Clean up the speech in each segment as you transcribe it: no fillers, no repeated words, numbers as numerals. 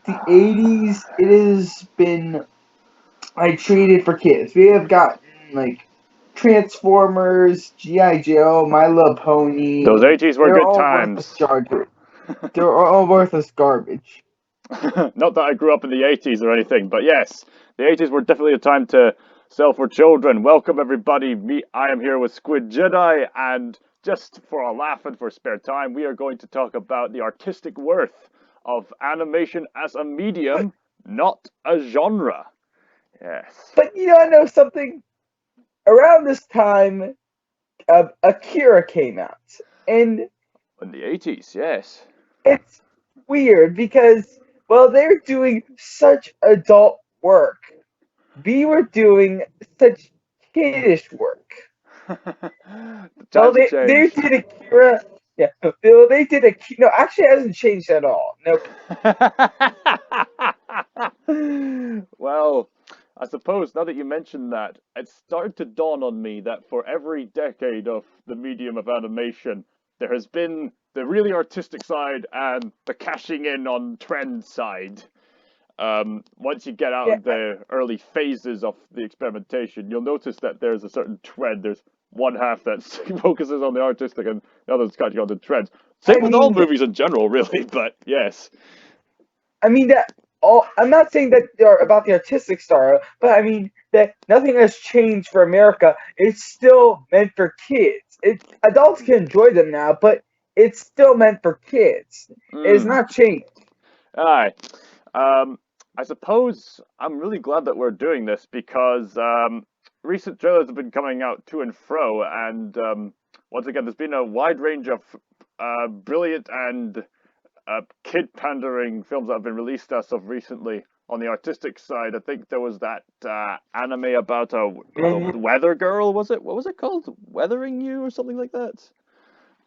the 80s, it has been like treated for kids. We have gotten like Transformers, G.I. Joe, My Little Those Pony. 80s were They're good all worthless times. garbage. They're all worthless garbage. Not that I grew up in the 80s or anything, but yes, the 80s were definitely a time to sell for children. Welcome, everybody. I am here with SquidJedi, and just for a laugh and for spare time, we are going to talk about the artistic worth of animation as a But medium, not a genre. Yes. I know something. Around this time, Akira came out, and In the 80s, yes. it's weird because they're doing such adult work. We were doing such kiddish work. The Well, times have they changed. did Akira. Yeah. Well, they did a no. Actually, it hasn't changed at all. No. Well, I suppose now that you mention that, it's started to dawn on me that for every decade of the medium of animation, there has been the really artistic side and the cashing in on trend side. Once you get out Yeah. of the early phases of the experimentation, you'll notice that there's a certain trend. There's one half that focuses on the artistic and the other's catching on the trends. I Same with all mean, movies in general, really, but yes. I mean that. All I'm not saying that they're about the artistic style, but I mean that nothing has changed for America. It's still meant for kids. Adults can enjoy them now, but it's still meant for kids. It's Mm. not changed. Aye. Um, I suppose I'm really glad that we're doing this because recent trailers have been coming out to and fro, and once again, there's been a wide range of brilliant and kid pandering films that have been released as of recently. On the artistic side, I think there was that anime about a And weather girl. Was it? What was it called? Weathering You or something like that?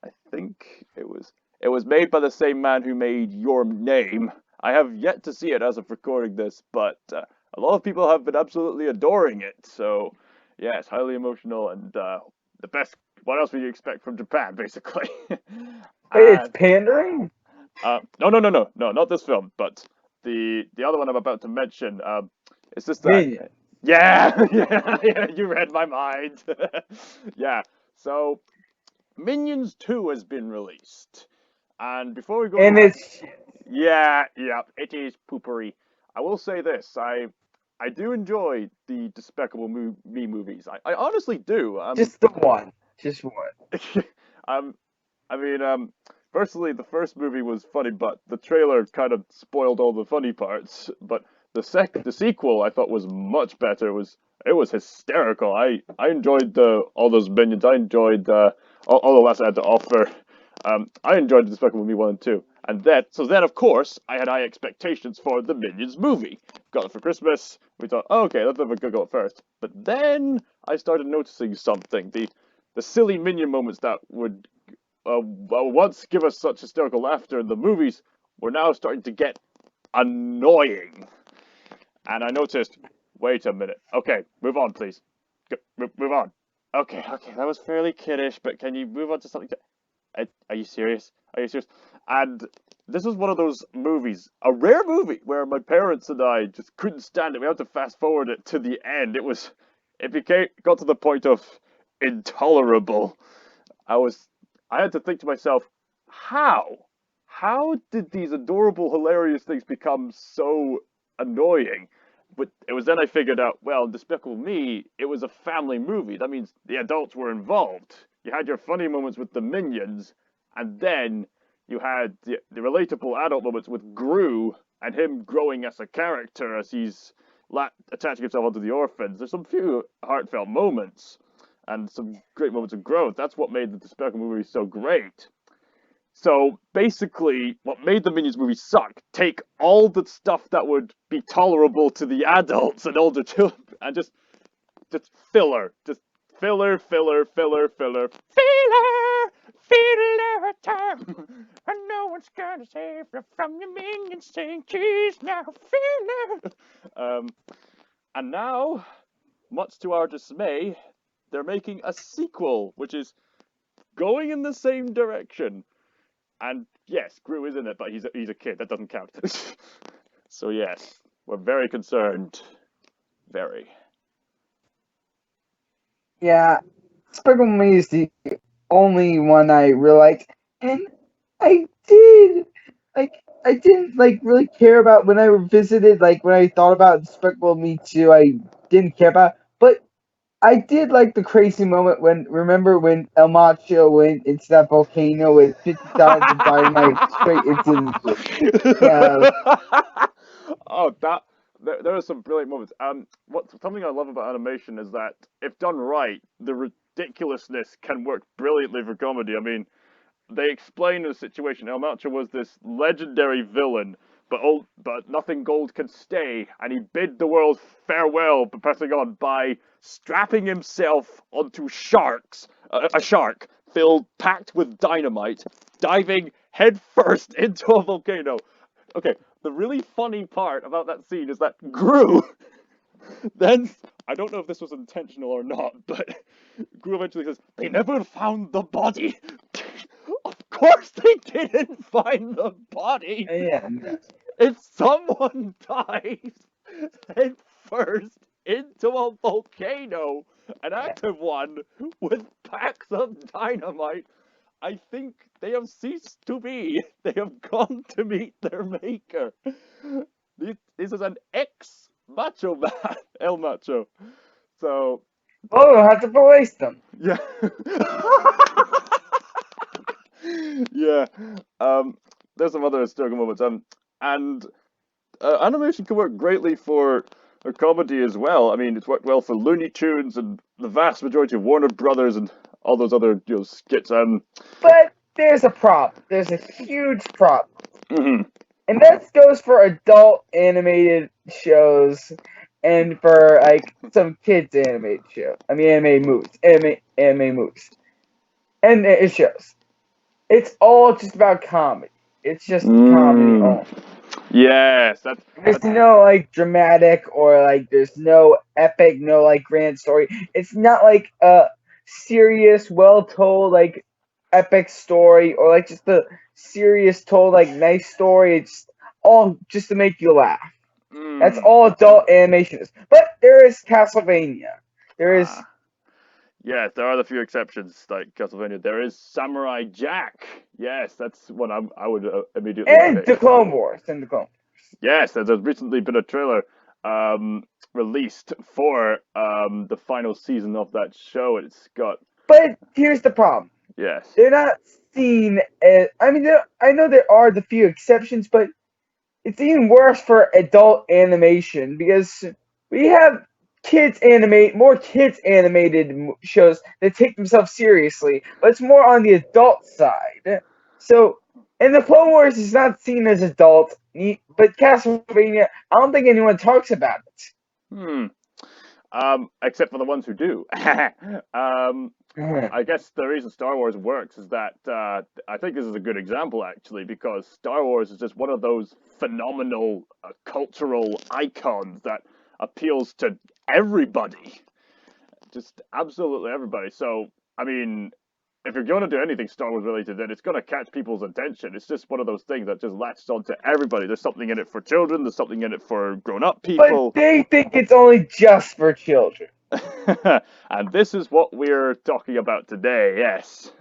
I think it was. It was made by the same man who made Your Name. I have yet to see it as of recording this, but a lot of people have been absolutely adoring it. So, yes, highly emotional and the best. What else would you expect from Japan, basically? it's And pandering. no, no, no, no, no, not this film, but the other one I'm about to mention. It's just that. Minion. Yeah, yeah, yeah. You read my mind. Yeah. So Minions 2 has been released. And before we go into And that, it's yeah, yeah, it is poopery. I will say this, I do enjoy the Despicable Me movies. I honestly do. just the one. Just one. Um, I mean, personally, the first movie was funny, but the trailer kind of spoiled all the funny parts. But the sequel I thought was much better. It was hysterical. I enjoyed all those minions. I enjoyed all the lessons I had to offer. I enjoyed Despicable Me 1 and 2. And then of course I had high expectations for the Minions movie. Got it for Christmas. We thought, oh, okay, let's have a good go at first. But then I started noticing something. The silly minion moments that would once give us such hysterical laughter in the movies were now starting to get annoying. And I noticed, wait a minute. Okay, move on, please. Move on. Okay, okay, that was fairly kiddish, but can you move on to something? Are you serious? Are you serious? And this is one of those movies, a rare movie, where my parents and I just couldn't stand it. We had to fast forward it to the end. It got to the point of intolerable. I was, I had to think to myself, how? How did these adorable, hilarious things become so annoying? But it was then I figured out, well, Despicable Me, it was a family movie. That means the adults were involved. You had your funny moments with the minions, and then you had the relatable adult moments with Gru and him growing as a character as he's attaching himself onto the orphans. There's some few heartfelt moments and some great moments of growth. That's what made the Despicable movie so great. So basically, what made the Minions movie suck, take all the stuff that would be tolerable to the adults and older children, and just filler, just filler, filler, filler, filler, filler, filler time, and no one's gonna save you from your minions saying cheese now, filler. Um, and now, much to our dismay, they're making a sequel, which is going in the same direction. And yes, Gru is in it, but he's a kid. That doesn't count. So yes, we're very concerned. Very. Yeah, Despicable Me is the only one I really liked, and I did like I didn't like really care about when I revisited when I thought about Despicable Me 2. I didn't care about, but I did like the crazy moment when remember when El Macho went into that volcano with 50 tons of dynamite straight into the yeah. Oh, there are some brilliant moments. Something I love about animation is that if done right, the ridiculousness can work brilliantly for comedy. I mean, they explain the situation. El Macho was this legendary villain, but nothing gold can stay, and he bid the world farewell, pressing on by strapping himself onto a shark packed with dynamite, diving headfirst into a volcano. Okay, the really funny part about that scene is that Gru then, I don't know if this was intentional or not, but Gru eventually says, "They never found the body." Of course they didn't find the body! Yeah, If someone dies head first into a volcano, an yeah. active one, with packs of dynamite, I think they have ceased to be. They have gone to meet their maker. This is an ex-macho man, El Macho. So, Oh, we'll have to replace them. yeah. Yeah. Um, there's some other historical moments. And animation can work greatly for a comedy as well. I mean, it's worked well for Looney Tunes and the vast majority of Warner Brothers and all those other skits. But there's a problem. There's a huge problem. Mhm. And that goes for adult animated shows and for some kids animated show. I mean animated movies. Anime movies. And it shows. It's all just about comedy. It's just comedy Mm. only. Yes, There's that's no dramatic or there's no epic, no grand story. It's not like a serious, well told epic story or just a serious told nice story. It's all just to make you laugh. That's mm. all adult animation is. But there is Castlevania. There is Ah. Yes, there are a few exceptions, like Castlevania. There is Samurai Jack. Yes, that's one I would immediately and the pick. Clone Wars and the Clone. Yes, there's recently been a trailer released for the final season of that show. It's got But here's the problem. yes. They're not seen as. I mean, I know there are the few exceptions, but it's even worse for adult animation because we have more kids animated shows that take themselves seriously, but it's more on the adult side. So, and the Clone Wars is not seen as adult, but Castlevania, I don't think anyone talks about Hmm. Except for the ones who do. it. I guess the reason Star Wars works is that I think this is a good example actually because Star Wars is just one of those phenomenal cultural icons that appeals to everybody, just absolutely everybody. So I mean, if you're going to do anything Star Wars related, then it's going to catch people's attention. It's just one of those things that just latches on to everybody. There's something in it for children. There's something in it for grown-up But people. they think it's only just for children. And this is what we're talking about today, yes.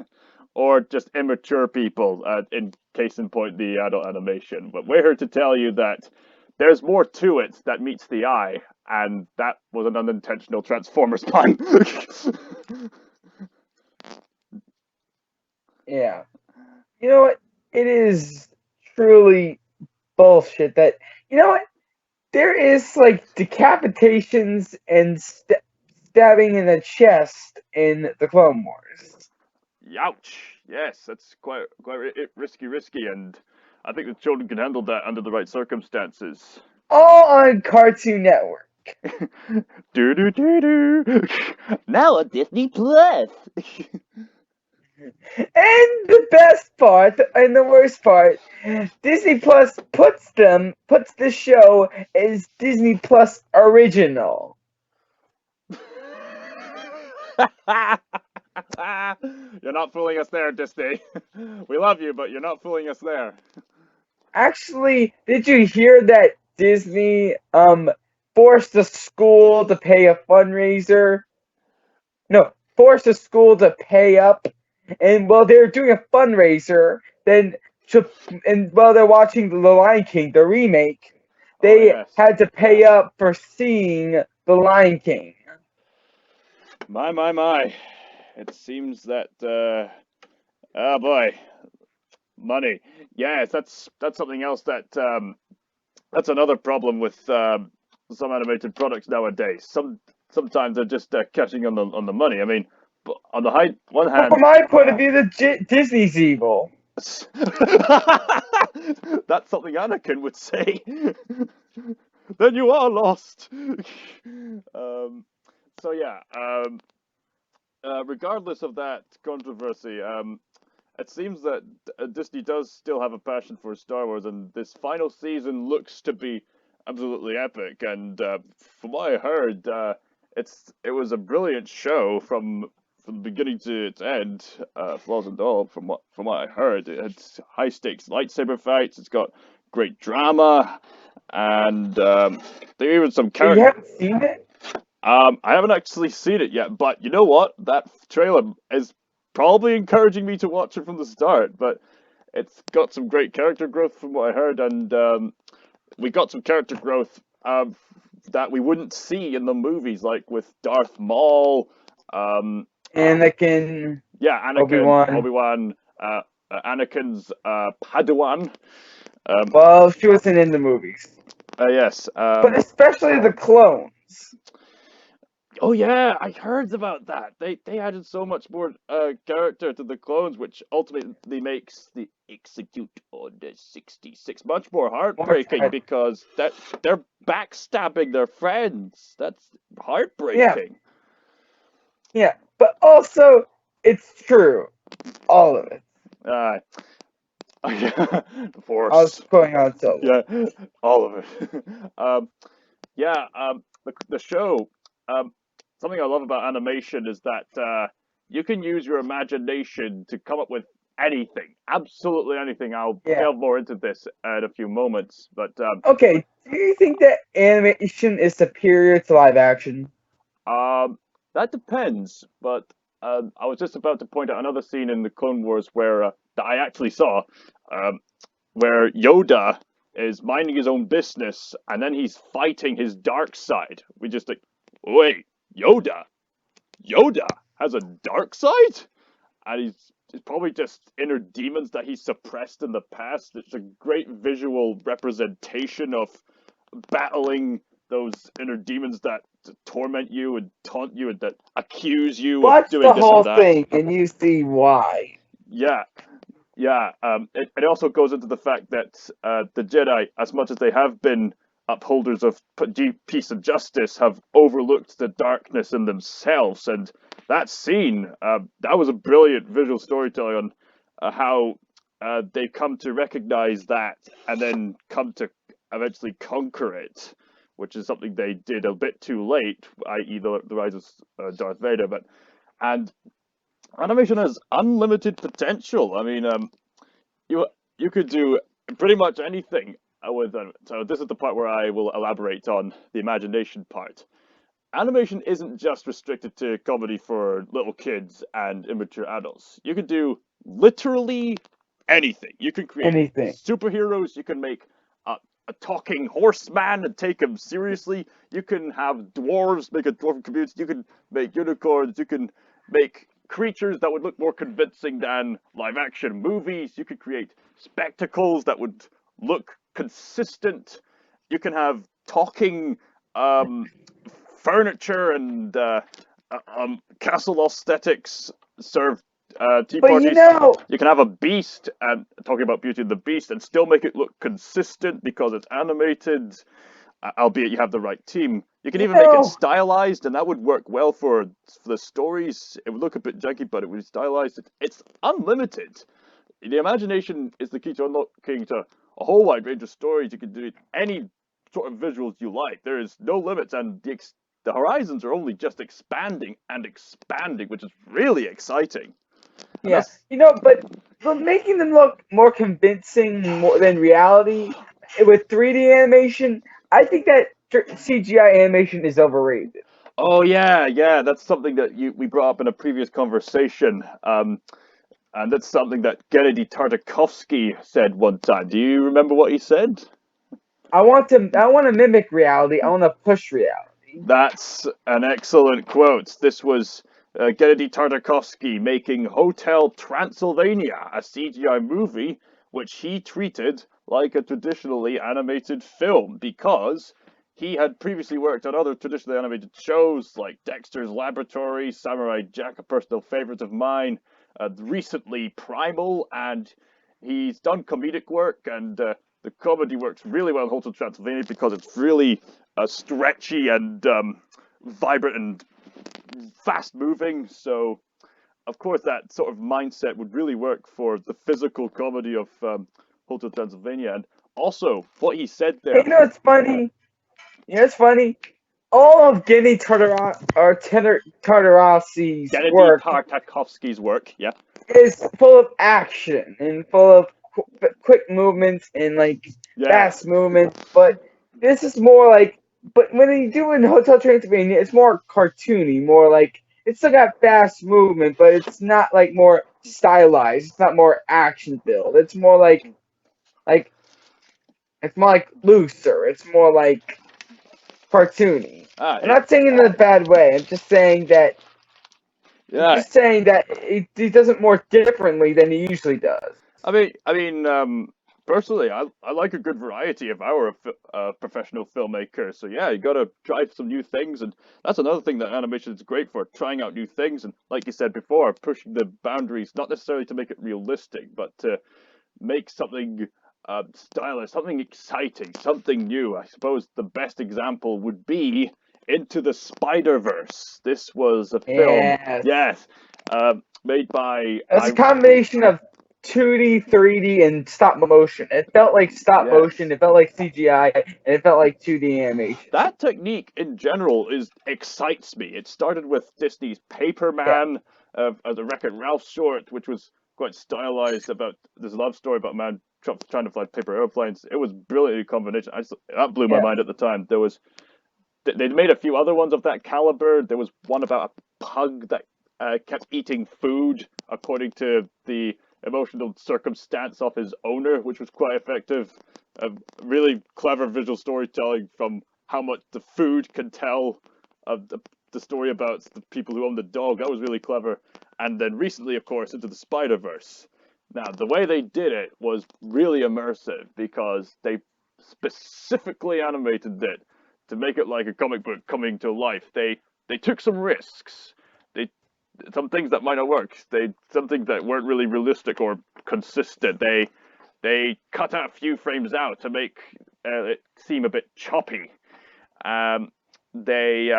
Or just immature people, in case in point, the adult animation. But we're here to tell you that there's more to it that meets the eye, and that was an unintentional Transformers pun. Yeah. You know what? It is truly bullshit that, you know what? There is decapitations and stabbing in the chest in the Clone Wars. Ouch! Yes, that's quite risky, and I think the children can handle that under the right circumstances. All on Cartoon Network. Do do do do. Now on Disney Plus. And the best part and the worst part, Disney Plus puts the show as Disney Plus original. You're not fooling us there, Disney. We love you, but you're not fooling us there. Actually, did you hear that Disney forced the school to pay a fundraiser. No, forced the school to pay up, and while they're doing a fundraiser, then to and while they're watching The Lion King, the remake, Oh they yes. had to pay up for seeing The Lion King. My. It seems that oh boy, money. Yes, that's something else that that's another problem with some animated products nowadays. Sometimes they're just catching on the money. I mean, but on the one But from hand, my point of view, Disney's evil. that's something Anakin would say. Then you are lost. So yeah. Regardless of that controversy, it seems that Disney does still have a passion for Star Wars, and this final season looks to be absolutely epic. And from what I heard, it was a brilliant show from beginning to its end, flaws and all. From what I heard, it had high stakes lightsaber fights. It's got great drama, and there are even some But you character. haven't seen it? I haven't actually seen it yet, but you know what? That trailer is probably encouraging me to watch it from the start. But it's got some great character growth from what I heard, and we got some character growth that we wouldn't see in the movies, like with Darth Maul. Um, Anakin, yeah, Anakin, Obi-Wan. Obi-Wan, Anakin's Padawan. Um, Well, she wasn't in the movies. yes. But especially the clones. Oh yeah, I heard about that. They added so much more character to the clones, which ultimately makes the Execute Order 66 much more More heartbreaking time. because they're backstabbing their friends. That's Yeah, heartbreaking. yeah. But also, it's true. All of it. Uh, the I was Force. going on solo. Yeah, all of it. Yeah, the show. Um, Something I love about animation is that you can use your imagination to come up with anything, absolutely anything. I'll Yeah. delve more into this in a few moments, but Okay, do you think that animation is superior to live action? um, that depends. But I was just about to point out another scene in the Clone Wars where that I actually saw, um, where Yoda is minding his own business, and then he's fighting his dark side. We just like, wait, Yoda. Yoda has a dark side, and he's probably just inner demons that he suppressed in the past. It's a great visual representation of battling those inner demons that torment you and taunt you and that accuse you of Watch doing the this and whole that. thing and you see why. Yeah, yeah. It also goes into the fact that the Jedi, as much as they have been upholders of peace and justice, have overlooked the darkness in themselves. And that scene, that was a brilliant visual storytelling on how they come to recognize that and then come to eventually conquer it, which is something they did a bit too late, i.e., the rise of Darth Vader. But and animation has unlimited potential. I mean, you you could do pretty much anything with them. So this is the part where I will elaborate on the imagination part. Animation isn't just restricted to comedy for little kids and immature adults. You can do literally anything. You can create Anything. superheroes. You can make a talking horseman and take him seriously. You can have dwarves make a dwarven community. You can make unicorns. You can make creatures that would look more convincing than live action movies. You could create spectacles that would look consistent. You can have talking furniture and castle aesthetics serve tea But you parties. know, You can have a beast and talking about Beauty and the Beast and still make it look consistent because it's animated, albeit you have the right team. You can you even make it know, stylized, and that would work well for the stories. It would look a bit janky, but it would be stylized. It's unlimited. The imagination is the key to unlocking to a whole wide range of stories. You can do any sort of visuals you like. There is no limits, and the horizons are only just expanding and expanding, which is really exciting. And yeah, that's but making them look more convincing more than reality with 3D animation, I think that CGI animation is overrated. Oh yeah, that's something that we brought up in a previous conversation. And that's something that Gennady Tartakovsky said one time. Do you remember what he said? I want to mimic reality. I want to push reality. That's an excellent quote. This was Gennady Tartakovsky making Hotel Transylvania, a CGI movie which he treated like a traditionally animated film because he had previously worked on other traditionally animated shows like Dexter's Laboratory, Samurai Jack, a personal favorite of mine, recently Primal, and he's done comedic work, and the comedy works really well in Hotel Transylvania because it's really stretchy and vibrant and fast moving. So, of course, that sort of mindset would really work for the physical comedy of Hotel Transylvania. And also, what he said Hey, there, it's funny. It's funny. All of Tartarossi's Gennady work Tartakovsky's work, yeah, is full of action and full of quick movements and like yeah, fast movements. But this is more like, but when you do in Hotel Transylvania, it's more cartoony, more like it's still got fast movement, but it's not like more stylized. It's not more action filled. Like it's more like looser. It's more like cartoony. ah, I'm not saying it in a bad way. I'm just saying that yeah. he does it more differently than he usually does. Personally, I like a good variety if I were a professional filmmaker. So yeah, you got to try some new things, and that's another thing that animation is great for, trying out new things, and like you said before, pushing the boundaries, not necessarily to make it realistic, but to make something stylish, something exciting, something new. I suppose the best example would be Into the Spider-Verse. This was a film, Yes. yes, made by It's a combination of 2D, 3D, and stop motion. It felt like stop yes. motion, it felt like CGI, and it felt like 2D animation. That technique in general is excites me. It started with Disney's Yeah. Paperman, as a Wreck-It Ralph short, which was quite stylized about this love story about a man trying to fly paper airplanes. It was brilliantly combination. That blew my Yeah. mind at the time. They'd made a few other ones of that caliber. There was one about a pug that kept eating food according to the emotional circumstance of his owner, which was quite effective. Really clever visual storytelling from how much the food can tell of the story about the people who own the dog. That was really clever. And then recently, of course, Into the Spider-Verse. Now, the way they did it was really immersive because they specifically animated it to make it like a comic book coming to life. They took some risks. They some things that might not work. Some things that weren't really realistic or consistent. They cut a few frames out to make it seem a bit choppy. They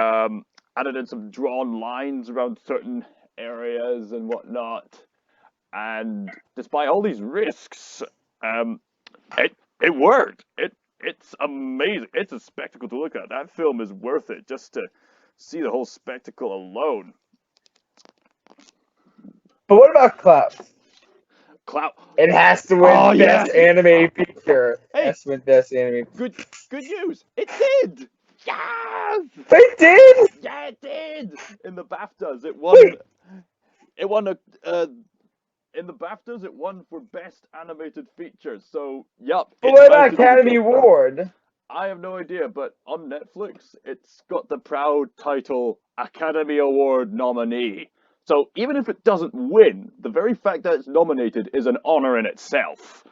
added in some drawn lines around certain areas and whatnot. And despite all these risks, it worked. It's amazing. It's a spectacle to look at. That film is worth it just to see the whole spectacle alone. But what about Klaus? Cloud. It has to Oh win yeah. Best Animated Feature. It Hey, has to win Best Animated good Feature. good news. It did. Yes. It did? Yeah, it did. In the BAFTAs, it won. Wait, It won a. In the BAFTAs, it won for best animated feature. So, yep, but it's what about mounted to Academy the. Award? I have no idea, but on Netflix, it's got the proud title Academy Award nominee. So even if it doesn't win, the very fact that it's nominated is an honor in itself.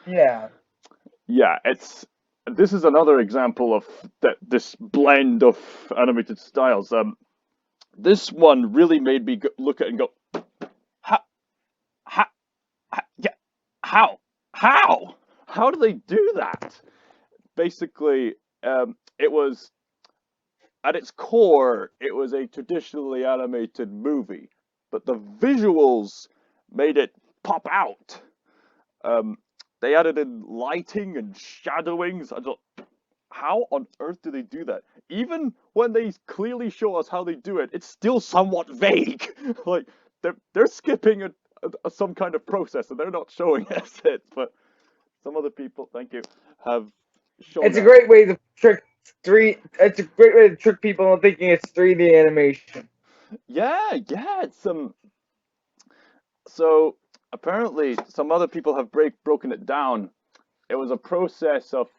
Yeah. Yeah, it's this is another example of this blend of animated styles. This one really made me look at it and go, how, how, yeah, how, how do they do that? Basically, it was at its core, it was a traditionally animated movie, but the visuals made it pop out. Um, they added in lighting and shadowings. I thought, how on earth do they do that? Even when they clearly show us how they do it, it's still somewhat vague. Like they're skipping some kind of process and they're not showing us it. But some other people, thank you, have shown It's a a great way to trick three. It's a great way to trick people into thinking it's 3D animation. yeah, it's so apparently some other people have broken it down. It was a process of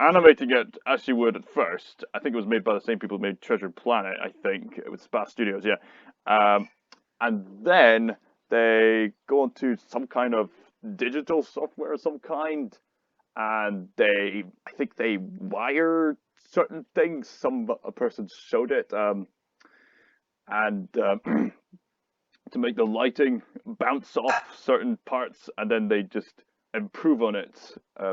animating it as you would at first. I think it was made by the same people who made Treasure Planet. I think it was Spa Studios, yeah. And then they go into some kind of digital software of some kind, and I think they wire certain things. A person showed it, and to make the lighting bounce off certain parts, and then they just improve on it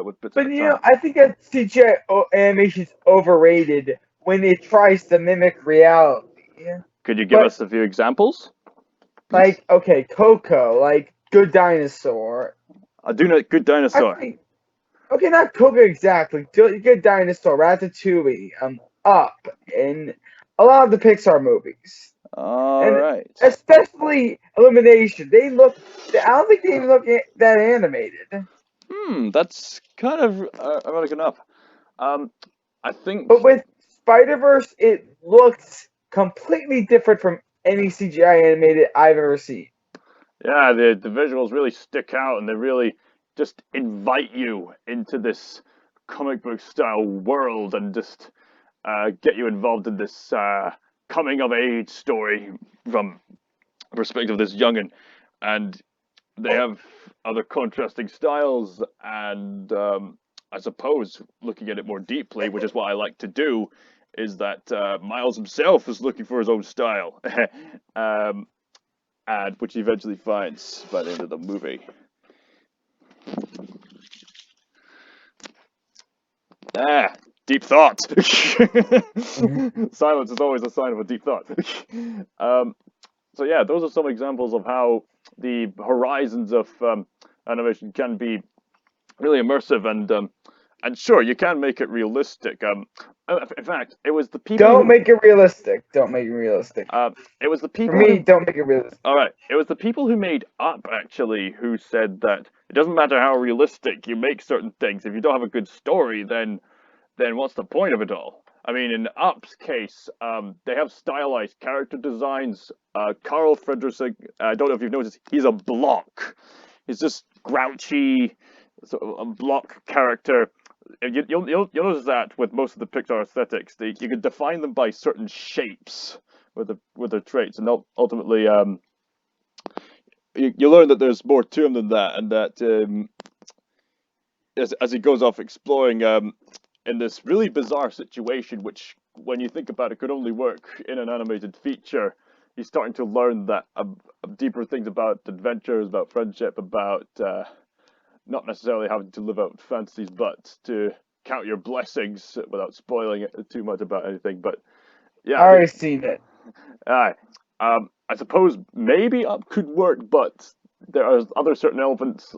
with bits at But a time. I think that CGI animation is overrated when it tries to mimic reality. Yeah. Could you give But us a few examples, please? like, okay, Coco, like Good Dinosaur. I do know Good Dinosaur. Actually, okay, not Coco exactly. Good Dinosaur, Ratatouille, Up, and a lot of the Pixar movies, All and right. especially Illumination. I don't think they even look that animated. That's kind of ironic enough. Um, I But think, with Spider Verse, it looks completely different from any CGI animated I've ever seen. yeah, the visuals really stick out, and they really just invite you into this comic book style world, and just get you involved in this coming of age story from the perspective of this youngin. And they have other contrasting styles, and I suppose looking at it more deeply, which is what I like to do, is that Miles himself is looking for his own style, um, and which he eventually finds by the end of the movie. Ah, deep thought. Silence is always a sign of a deep thought. um, so yeah, those are some examples of how the horizons of animation can be really immersive, and sure, you can make it realistic. In fact, it was the people Don't who make it realistic. Don't make it realistic. uh, it was the For people me, who don't make it realistic. all right, it was the people who made Up actually who said that it doesn't matter how realistic you make certain things. If you don't have a good story, then what's the point of it all? I mean, in Up's case, they have stylized character designs. Carl Frederick, I don't know if you've noticed, he's a block. He's just grouchy, sort of a block character. You'll notice that with most of the Pixar aesthetics, you can define them by certain shapes with their traits, and ultimately, you learn that there's more to him than that, and that as he goes off exploring in this really bizarre situation, which, when you think about it, could only work in an animated feature. He's starting to learn that deeper things about adventures, about friendship, about not necessarily having to live out fantasies, but to count your blessings without spoiling it too much about anything. But I yeah, already seen it. uh, I suppose maybe Up could work, but there are other certain elements.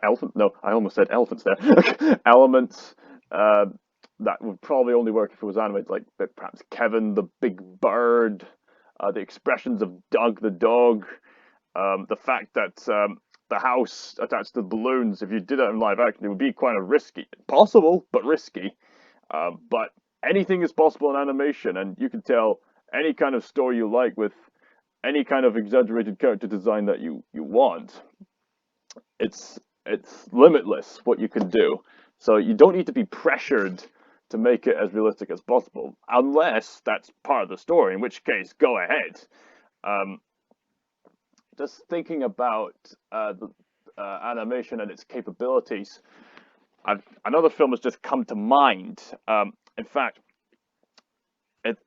Elephant? No, I almost said elephants there. Elements uh, that would probably only work if it was animated, like perhaps Kevin the big bird, the expressions of Doug the dog, the fact that the house attached to the balloons, if you did it in live action, it would be quite a risky. Possible, but risky. But anything is possible in animation, and you can tell any kind of story you like with any kind of exaggerated character design that you want. It's limitless what you can do. So you don't need to be pressured to make it as realistic as possible, unless that's part of the story, in which case, go ahead. Um, just thinking about the animation and its capabilities, another film has just come to mind. In fact,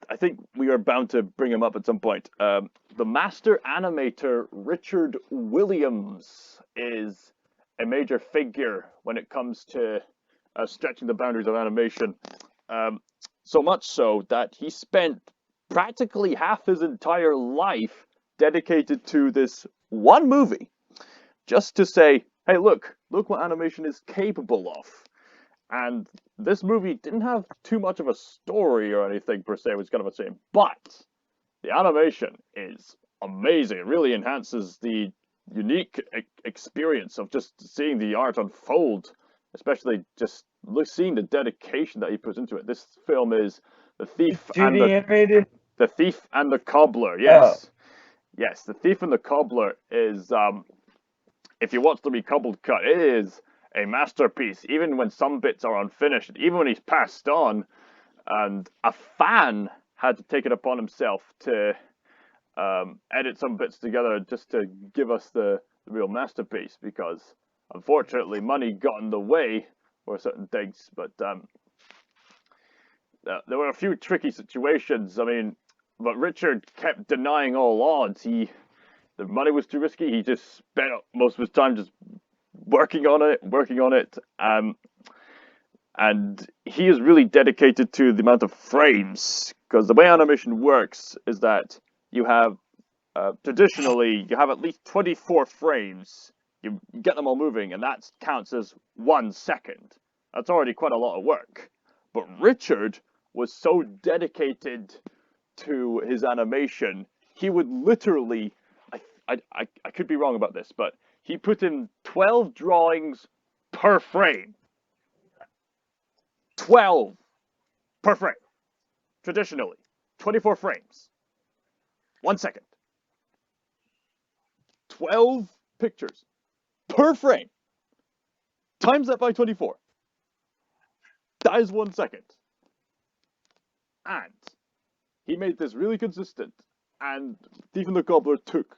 I think we are bound to bring him up at some point. The master animator Richard Williams is a major figure when it comes to stretching the boundaries of animation. Um, so much so that he spent practically half his entire life dedicated to this one movie, just to say, hey, look what animation is capable of. And this movie didn't have too much of a story or anything per se, it was kind of a shame. But the animation is amazing. It really enhances the unique experience of just seeing the art unfold especially just seeing the dedication that he puts into it. This film is the thief and 2D animated. the thief and the cobbler. Oh, Yes, yes, the thief and the cobbler is if you watch the recoupled cut, it is a masterpiece. Even when some bits are unfinished, even when he's passed on, and a fan had to take it upon himself to edit some bits together just to give us the real masterpiece. Because unfortunately, money got in the way for certain things. But there were a few tricky situations. I mean, but Richard kept denying all odds. The money was too risky. He just spent most of his time just working on it, working on it. And he is really dedicated to the amount of frames, because the way animation works is that you have traditionally you have at least 24 frames. You get them all moving, and that counts as 1 second. That's already quite a lot of work. But Richard was so dedicated to his animation, he would literally, I could be wrong about this, but he put in 12 drawings per frame. 12 per frame. Traditionally, 24 frames. 1 second. 12 pictures per frame. Times that by 24. That is 1 second. And he made this really consistent. And Thief and the Cobbler took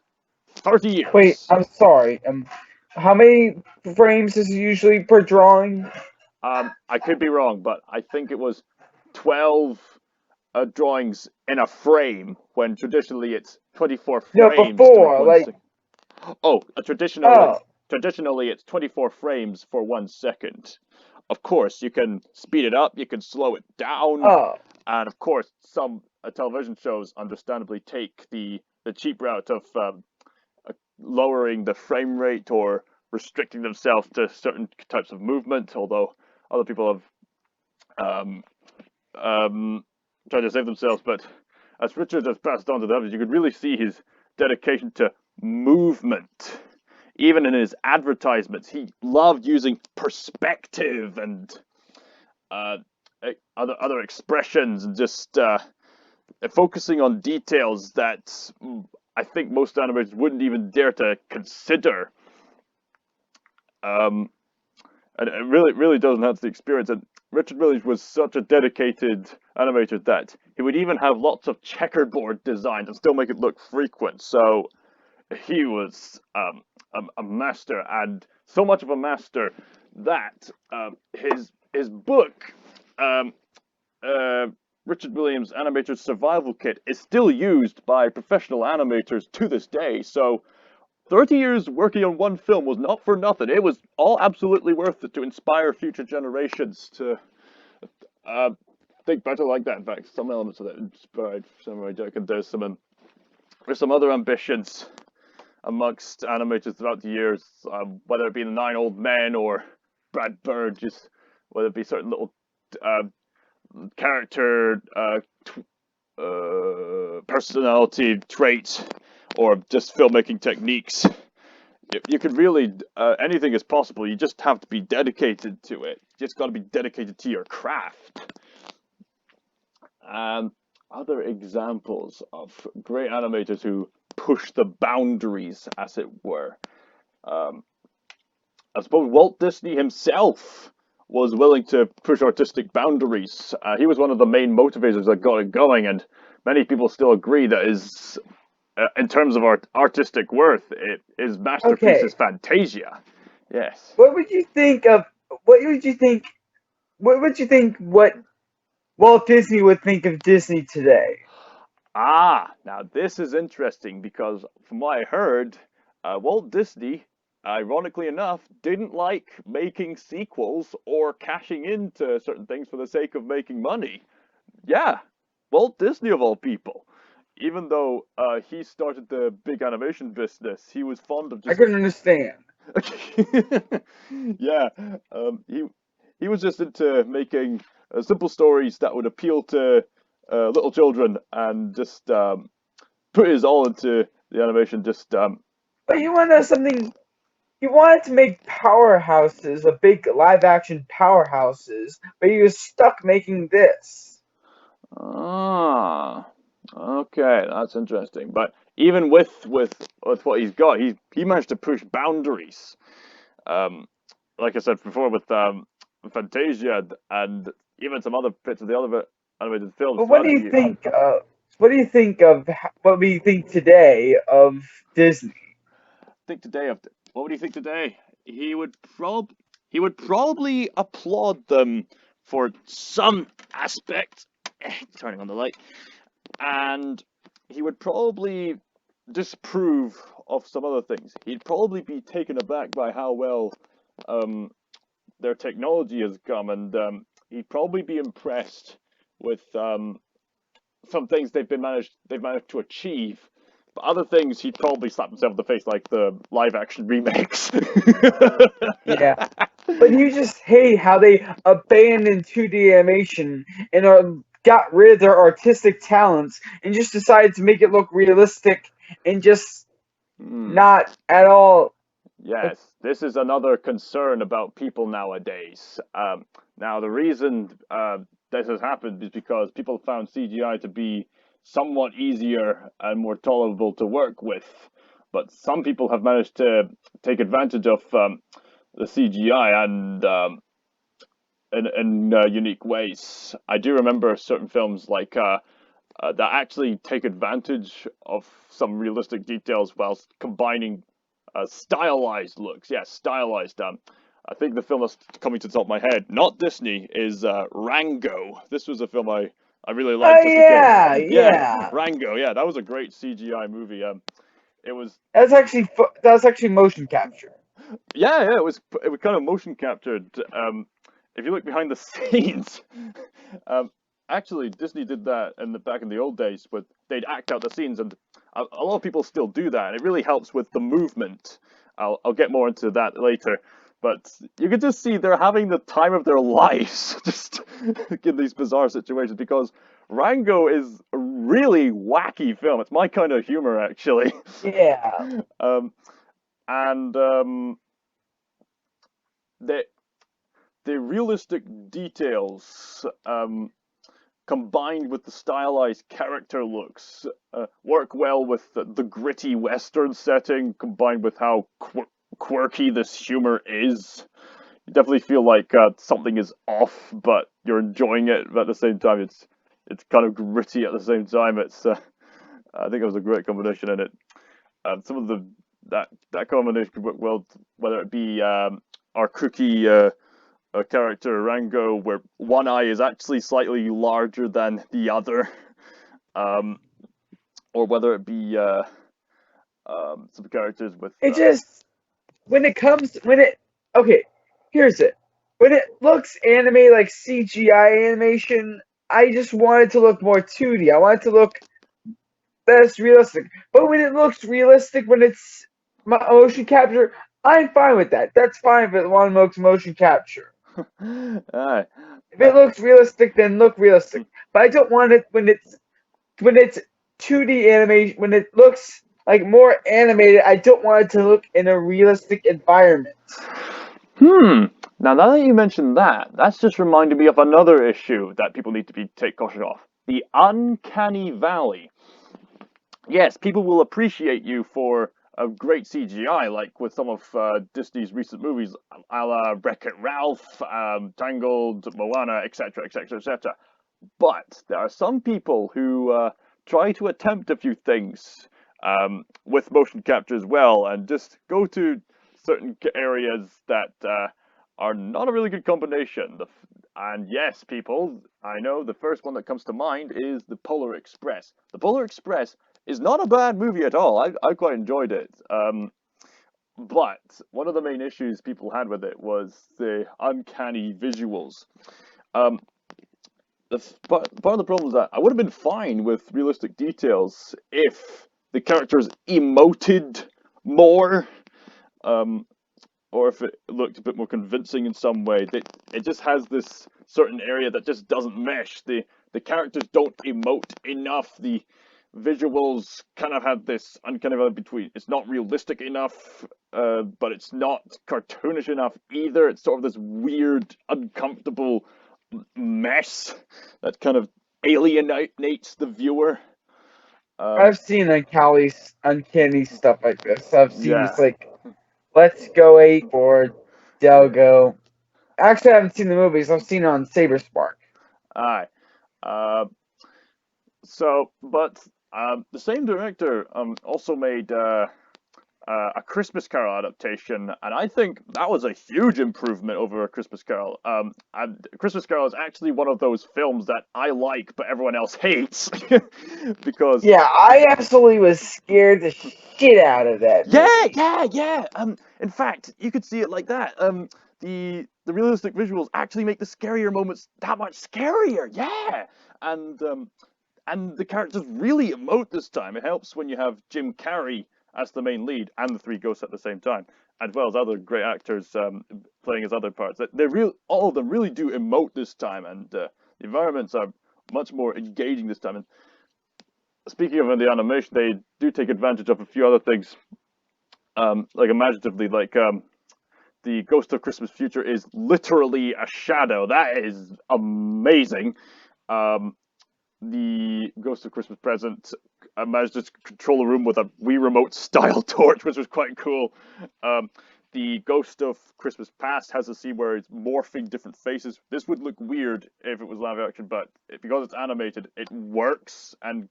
30 wait, years. I'm sorry. How many frames is usually per drawing? I could be wrong, but I think it was 12 drawings in a frame, when traditionally it's 24 No, frames to make before, one like, second. Oh, oh, traditionally it's 24 frames for 1 second. Of course, you can speed it up, you can slow it down, oh, and of course, some television shows understandably take the cheap route of lowering the frame rate or restricting themselves to certain types of movement. Although other people have tried to save themselves, but as Richard has passed on to the others, you could really see his dedication to movement. Even in his advertisements, he loved using perspective and uh, other expressions, and just focusing on details that I think most animators wouldn't even dare to consider. Um, and it really does enhance the experience. And Richard really was such a dedicated animator that he would even have lots of checkerboard designs and still make it look frequent. So he was a master, and so much of a master that his book, um, uh, Richard Williams' Animator's Survival Kit, is still used by professional animators to this day. So 30 years working on one film was not for nothing. It was all absolutely worth it to inspire future generations to uh, think better like that. In fact, some elements of that inspired Samurai Jack, and there's some other ambitions amongst animators throughout the years, whether it be the Nine Old Men or Brad Burgess, whether it be certain little uh, character personality traits or just filmmaking techniques. You could really anything is possible. You just have to be dedicated to it. You just got to be dedicated to your craft. Other examples of great animators who push the boundaries, as it were. I suppose Walt Disney himself was willing to push artistic boundaries. He was one of the main motivators that got it going, and many people still agree that in terms of artistic worth, his masterpiece okay. is Fantasia. Yes. What would you think of? What would you think? What would you think? What Walt Disney would think of Disney today? Now this is interesting, because from what I heard, Walt Disney, ironically enough, didn't like making sequels or cashing into certain things for the sake of making money. Yeah, Walt Disney of all people. Even though he started the big animation business, he was fond of I just couldn't understand. yeah, he was just into making simple stories that would appeal to little children, and just put his all into the animation. Just But you want to know something he wanted to make powerhouses, a big live action powerhouses, but he was stuck making this. Ah, okay, that's interesting. But even with what he's got, he managed to push boundaries. Um, like I said before, with Fantasia and even some other bits of the other animated films But what throughout do you the think? What do you think of what we think today of Disney? think today of what would you think today? He would probably applaud them for some aspect. Turning on the light, and he would probably disapprove of some other things. He'd probably be taken aback by how well um, their technology has come, and he'd probably be impressed with some things they've managed to achieve. But other things, he'd probably slap himself in the face, like the live action remakes. Yeah, but you just hate how they abandoned 2D animation and got rid of their artistic talents and just decided to make it look realistic and just Hmm. not at all. Yes, this is another concern about people nowadays. Now, the reason this has happened is because people found CGI to be somewhat easier and more tolerable to work with. But some people have managed to take advantage of the CGI and in unique ways. I do remember certain films like that actually take advantage of some realistic details whilst combining stylized looks. Yeah, stylized. I think the film that's coming to the top of my head, not Disney, is Rango. This was a film I really Oh liked as a kid. yeah, Yeah, yeah. Rango. Yeah, that was a great CGI movie. It was That was actually motion capture. yeah, it was kind of motion captured. If you look behind the scenes, um, actually Disney did that in the back in the old days, but they'd act out the scenes, and a lot of people still do that, and it really helps with the movement. I'll get more into that later, but you can just see they're having the time of their lives just in these bizarre situations because Rango is a really wacky film. It's my kind of humor, actually. Yeah. um, and the the realistic details combined with the stylized character looks work well with the gritty western setting combined with how quirky this humor is. You definitely feel like something is off, but you're enjoying it. But at the same time, it's kind of gritty at the same time. It's I think it was a great combination in it. Some of the that combination could work well, whether it be our cookie character Rango, where one eye is actually slightly larger than the other, um, or whether it be some characters with It just when it comes when it okay, here's it. When it looks animated like CGI animation, I just want it to look more 2D. I want it to look less realistic. But when it looks realistic, when it's motion capture, I'm fine with that. That's fine if it one looks motion capture. Aye. If it looks realistic, then look realistic. But I don't want it when it's 2D animation. When it looks like more animated, I don't want it to look in a realistic environment. Hmm. Now that you mentioned that, that's just reminded me of another issue that people need to take caution of: the uncanny valley. Yes, people will appreciate you for a great CGI, like with some of Disney's recent movies, a la Wreck-It Ralph, Tangled, Moana, etc., etc., etc. But there are some people who try to attempt a few things with motion capture as well, and just go to certain areas that are not a really good combination. And yes, people, I know the first one that comes to mind is the Polar Express. The Polar Express is not a bad movie at all. I quite enjoyed it. But one of the main issues people had with it was the uncanny visuals. Um, part of the problem is that I would have been fine with realistic details if the characters emoted more, um, or if it looked a bit more convincing in some way. It just has this certain area that just doesn't mesh. The characters don't emote enough. The visuals kind of have this uncanny valley between. It's not realistic enough. but it's not cartoonish enough either. It's sort of this weird, uncomfortable mess that kind of alienates the viewer. Um, I've seen uncanny stuff like this. I've seen yeah, this like Let's Go 8 or Delgo. Actually, I haven't seen the movies. I've seen it on Saberspark. aye. Uh, but the same director also made a Christmas Carol adaptation, and I think that was a huge improvement over A Christmas Carol. And Christmas Carol is actually one of those films that I like, but everyone else hates because Yeah, I absolutely was scared the shit out of that yeah, movie. yeah, yeah. In fact, you could see it like that. The realistic visuals actually make the scarier moments that much scarier. Yeah, and um, and the characters really emote this time. It helps when you have Jim Carrey as the main lead and the three ghosts at the same time, as well as other great actors playing as other parts. All of them really do emote this time, and the environments are much more engaging this time. And speaking of the animation, they do take advantage of a few other things, like imaginatively, like the Ghost of Christmas Future is literally a shadow. That is amazing. Um, the Ghost of Christmas Present managed to control a room with a Wii Remote style torch, which was quite cool. Um, the Ghost of Christmas Past has a scene where it's morphing different faces. This would look weird if it was live action, but because it's animated, it works. And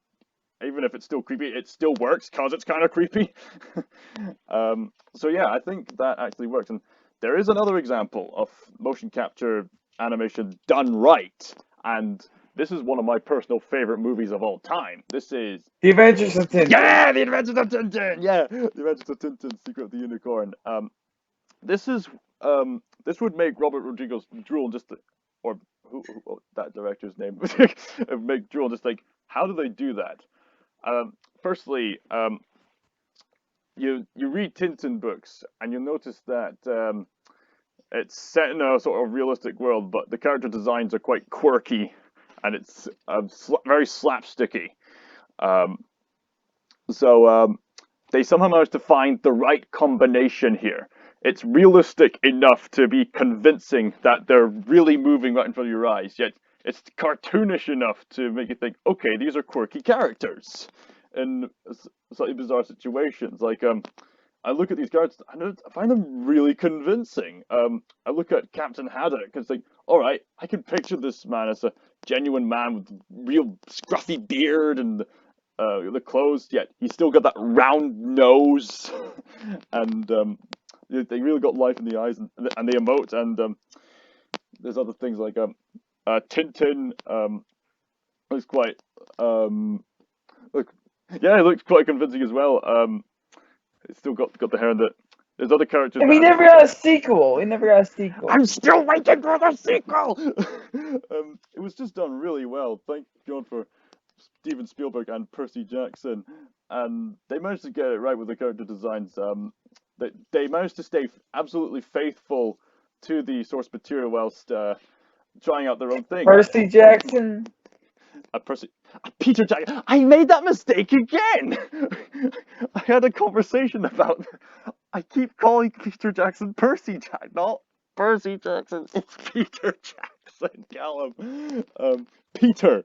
even if it's still creepy, it still works because it's kind of creepy. So yeah, I think that actually works. And there is another example of motion capture animation done right, and this is one of my personal favorite movies of all time. This is The Adventures of Tintin. yeah, The Adventures of Tintin. Yeah, The Adventures of Tintin: Secret of the Unicorn. This is this would make Robert Rodriguez drool just or that director's name make drool just like how do they do that? Firstly, you read Tintin books and you'll notice that it's set in a sort of realistic world, but the character designs are quite quirky and it's very slapsticky. Um, so they somehow managed to find the right combination here. It's realistic enough to be convincing that they're really moving right in front of your eyes, yet it's cartoonish enough to make you think, okay, these are quirky characters in slightly bizarre situations. Like, I look at these characters, I find them really convincing. I look at Captain Haddock and it's like, all right, I can picture this man as a genuine man with real scruffy beard and the clothes, yet he's still got that round nose, and they really got life in the eyes, and they emote, and there's other things like Tintin looks quite look, yeah, it looks quite convincing as well. It's still got the hair in it. There's other characters And that we have. never got a sequel. We never got a sequel. I'm still waiting for the sequel. It was just done really well. Thank God for Steven Spielberg and Percy Jackson, and they managed to get it right with the character designs. They managed to stay absolutely faithful to the source material whilst trying out their own thing. Percy Jackson. Percy, Peter Jackson. I made that mistake again. I had a conversation about. I keep calling Peter Jackson Percy Jackson, not Percy Jackson. It's Peter Jackson, Callum. Peter.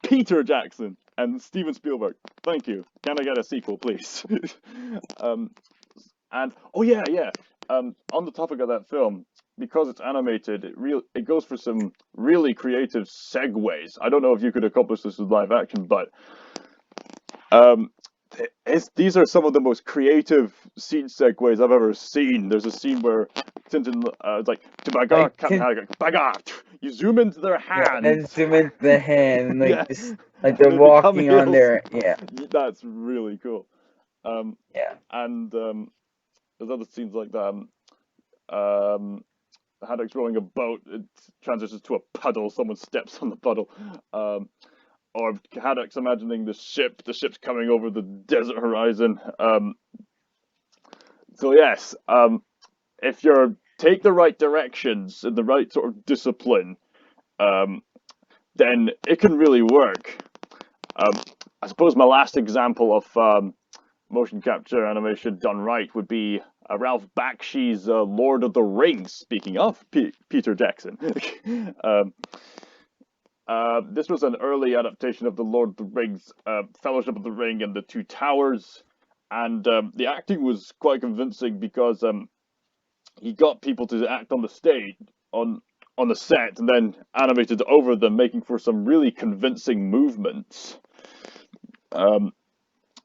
Peter Jackson and Steven Spielberg. Thank you. Can I get a sequel, please? um, and oh yeah, yeah. On the topic of that film, because it's animated, it goes for some really creative segues. I don't know if you could accomplish this with live action, but um, these are some of the most creative scene segues I've ever seen. There's a scene where Tintin it's like Like Captain Haddock, bagar. You zoom into their yeah, and then hands. zoom into the hand and Yeah, like this, like and they're they become walking on heels. their yeah, That's really cool. Um, yeah. and there's other scenes like that. Um, Haddock's rowing a boat. It transitions to a puddle. Someone steps on the puddle. Or Haddock's imagining the ship. The ship's coming over the desert horizon. So yes, if you take the right directions and the right sort of discipline, um, then it can really work. Um, I suppose my last example of motion capture animation done right would be Ralph Bakshi's Lord of the Rings. Speaking of Peter Jackson, um, this was an early adaptation of the Lord of the Rings, Fellowship of the Ring, and the Two Towers, and the acting was quite convincing because he got people to act on the stage on the set and then animated over them, making for some really convincing movements. Um,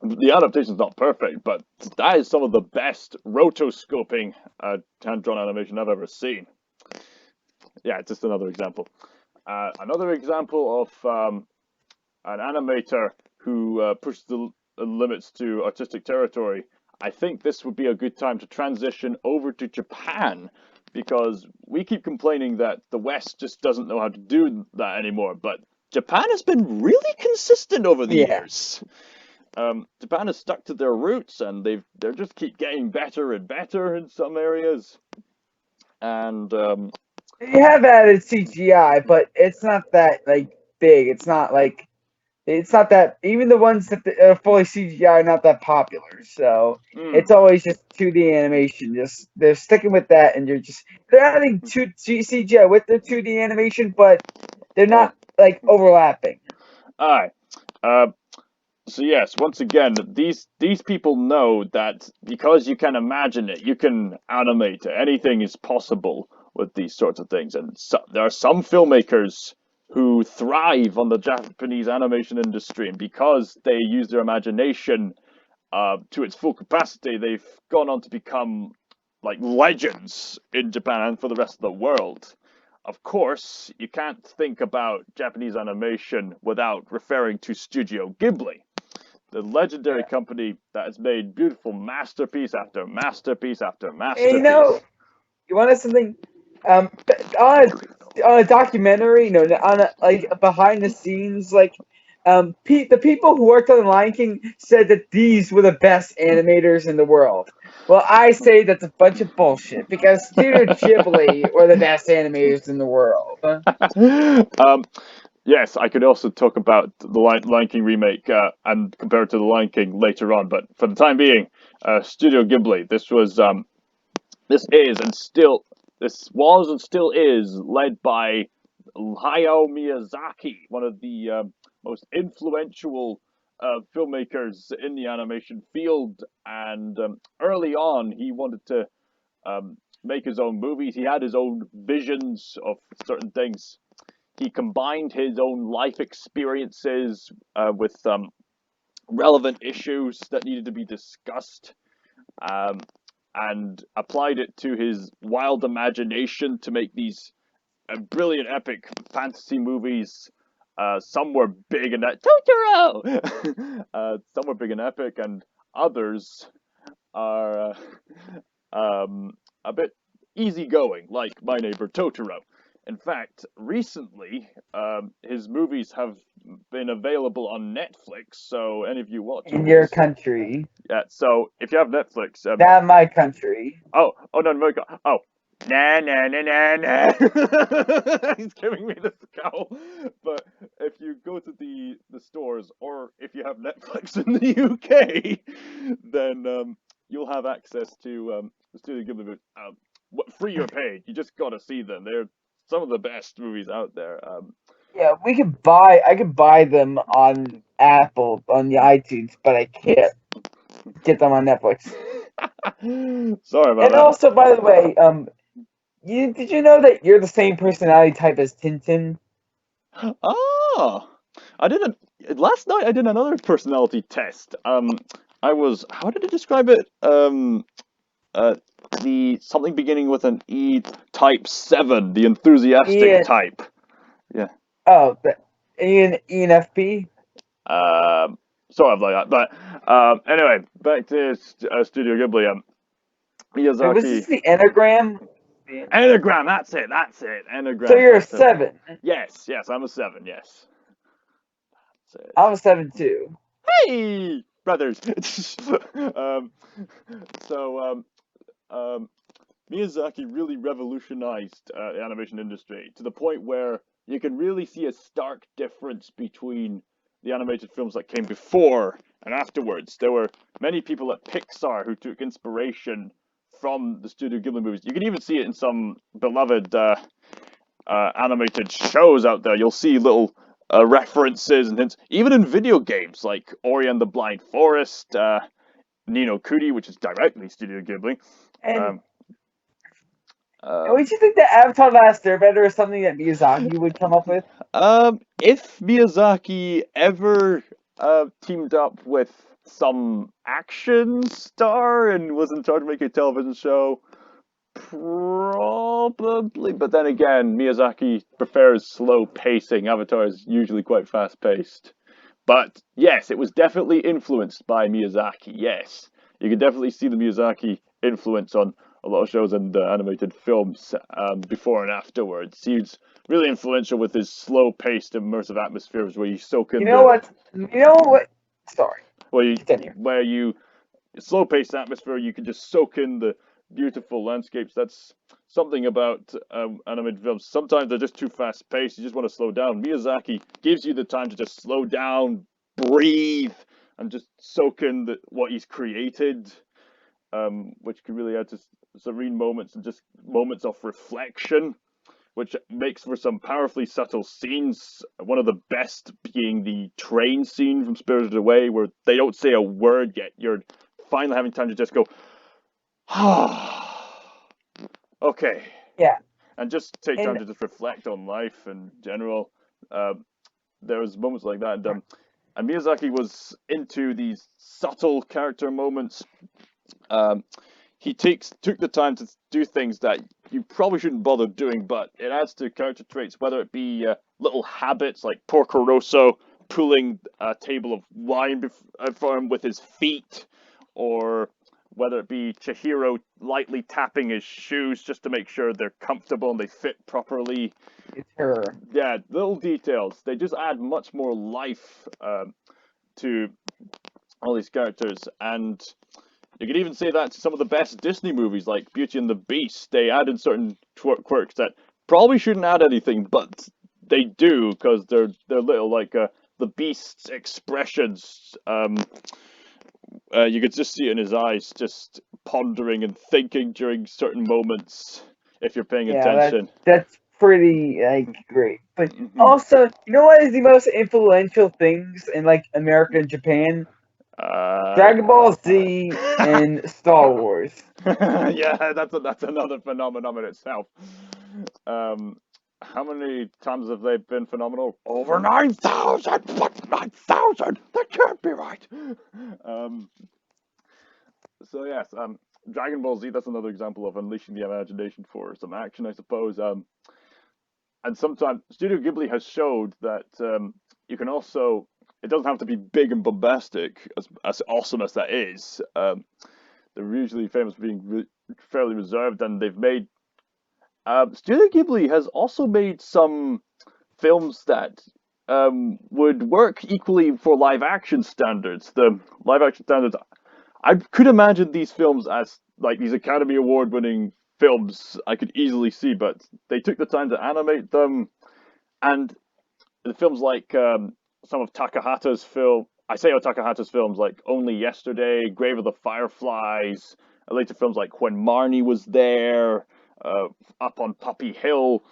the adaptation's not perfect, but that is some of the best rotoscoping hand-drawn animation I've ever seen. Yeah, just another example. Another example of an animator who pushed the limits to artistic territory. I think this would be a good time to transition over to Japan because we keep complaining that the West just doesn't know how to do that anymore, but Japan has been really consistent over the Yeah. years. Japan has stuck to their roots, and they just keep getting better and better in some areas. And They have added CGI, but it's not that like big. It's not that even the ones that are fully CGI are not that popular. So mm, it's always just 2D animation. Just they're sticking with that, and they're adding CGI with the 2D animation, but they're well, not like overlapping. aye. Uh, So yes, once again, these people know that because you can imagine it, you can animate it. Anything is possible with these sorts of things, and there are some filmmakers who thrive on the Japanese animation industry, and because they use their imagination to its full capacity, they've gone on to become like legends in Japan and for the rest of the world. Of course, you can't think about Japanese animation without referring to Studio Ghibli, the legendary Yeah. company that has made beautiful masterpiece after masterpiece after And masterpiece. you want something? Um, on a documentary, on like behind the scenes, like the people who worked on the Lion King said that these were the best animators in the world. Well, I say that's a bunch of bullshit because Studio Ghibli were the best animators in the world. um, yes, I could also talk about the Lion King remake and compare it to the Lion King later on, but for the time being, Studio Ghibli. This was and still is led by Hayao Miyazaki, one of the most influential filmmakers in the animation field. And early on, he wanted to make his own movies. He had his own visions of certain things. He combined his own life experiences with relevant issues that needed to be discussed. Um, and applied it to his wild imagination to make these brilliant epic fantasy movies. Some were big and Totoro. Some were big and epic, and others are a bit easygoing, like My Neighbor Totoro. In fact, recently, his movies have been available on Netflix. So any of you In your watchers, country, yeah. So if you have Netflix, not my country. oh no, no, oh, nah, nah, nah, nah, nah. He's giving me the scowl. But if you go to the stores, or if you have Netflix in the UK, then you'll have access to the Studio Ghibli. Free or paid, you just gotta see them. They're some of the best movies out there. Yeah, I could buy them on Apple on the iTunes, but I can't get them on Netflix. Sorry about And that. also, by the way, did you know that you're the same personality type as Tintin? Oh, I did last night. I did another personality test. I was how did I describe it? Uh, the something beginning with an E, type 7, the enthusiastic Ian, type. Yeah. the Ian ENFP. Um, sort of like that. But anyway, back to Studio Ghibli. Wait, was Miyazaki. this the Enneagram? Enneagram. That's it. That's it. So Enneagram you're a type 7. 7. Yes. Yes. I'm a 7. Yes. That's it. I'm a 7 too. Hey, brothers. um, so Miyazaki really revolutionized the animation industry to the point where you can really see a stark difference between the animated films that came before and afterwards. There were many people at Pixar who took inspiration from the Studio Ghibli movies. You can even see it in some beloved animated shows out there. You'll see little references and hints, even in video games like Ori and the Blind Forest, Ni no Kuni, which is directly Studio Ghibli. And Um, would you think that Avatar: Last Airbender is something that Miyazaki would come up with? if Miyazaki ever teamed up with some action star and was in charge of making a television show, probably. But then again, Miyazaki prefers slow pacing. Avatar is usually quite fast paced. But yes, it was definitely influenced by Miyazaki. Yes, you can definitely see the Miyazaki influence on a lot of shows and animated films before and afterwards. He's really influential with his slow-paced, immersive atmospheres where you soak You in know the what? You know what? Sorry, continue. where you slow-paced atmosphere. You can just soak in the beautiful landscapes. That's something about animated films. Sometimes they're just too fast-paced. You just want to slow down. Miyazaki gives you the time to just slow down, breathe, and just soak in what he's created, which can really add to serene moments and just moments of reflection, which makes for some powerfully subtle scenes. One of the best being the train scene from Spirited Away, where they don't say a word yet. You're finally having time to just go, okay, Yeah, and just take time and to just reflect on life in general. Uh, there was moments like that, and Miyazaki was into these subtle character moments. Um, he took the time to do things that you probably shouldn't bother doing, but it adds to character traits, whether it be little habits like Porco Rosso pulling a table of wine for him with his feet, or whether it be Chihiro lightly tapping his shoes just to make sure they're comfortable and they fit properly. it's her. Yeah, little details. They just add much more life to all these characters, and you could even say that to some of the best Disney movies, like Beauty and the Beast. They add in certain quirks that probably shouldn't add anything, but they do because they're little. Like the Beast's expressions, you could just see it in his eyes, just pondering and thinking during certain moments. If you're paying Yeah, attention. that's pretty like great. But Hmm. also, you know what is the most influential things in like America and Japan? Uh, Dragon Ball Z and Star Wars. yeah, that's another phenomenon in itself. Um, how many times have they been phenomenal? Over 9,000! What, 9,000? That can't be right! Um, so yes, Dragon Ball Z, that's another example of unleashing the imagination for some action, I suppose. And sometimes Studio Ghibli has showed that you can also, it doesn't have to be big and bombastic, as awesome as that is. They're usually famous for being fairly reserved, and they've made. Studio Ghibli has also made some films that would work equally for live action standards. The live action standards, I could imagine these films as like these Academy Award winning films I could easily see, but they took the time to animate them, and the films like some of Takahata's film. I say Takahata's films like Only Yesterday, Grave of the Fireflies, later films like When Marnie Was There, Up on Puppy Hill.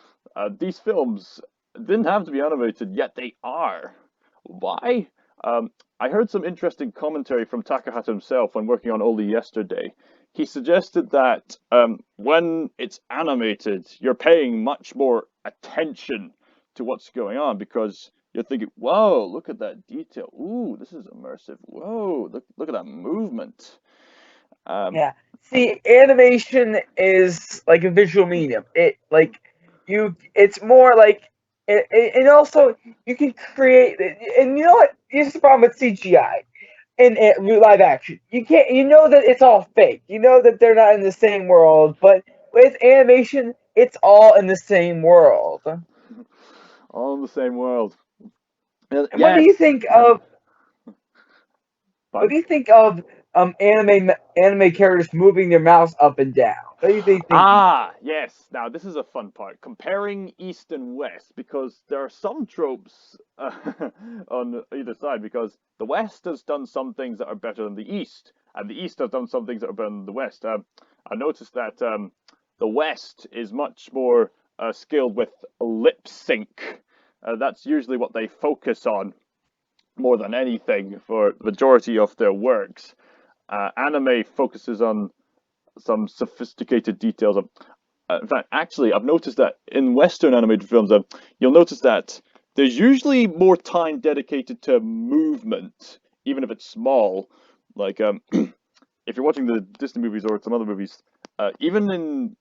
These films didn't have to be animated, yet they are. Why? I heard some interesting commentary from Takahata himself when working on Only Yesterday. He suggested that when it's animated, you're paying much more attention to what's going on because you're thinking, "Whoa, look at that detail! Ooh, this is immersive! Whoa, look at that movement!" Um, Yeah. See, animation is like a visual medium. It's more like, and also you can create, and you know what? Here's the problem with CGI in live action. You can't, you know that it's all fake. You know that they're not in the same world, but with animation, it's all in the same world. all in the same world. And what do you Yes, think of What fun. do you think of anime characters moving their mouths up and down? What do you think? Ah, yes. Now, this is a fun part. Comparing East and West, because there are some tropes on either side, because the West has done some things that are better than the East, and the East has done some things that are better than the West. I noticed that the West is much more skilled with lip sync. That's usually what they focus on more than anything for the majority of their works. Anime focuses on some sophisticated details. In fact, actually, I've noticed that in Western animated films, you'll notice that there's usually more time dedicated to movement, even if it's small. Like, if you're watching the Disney movies or some other movies, even in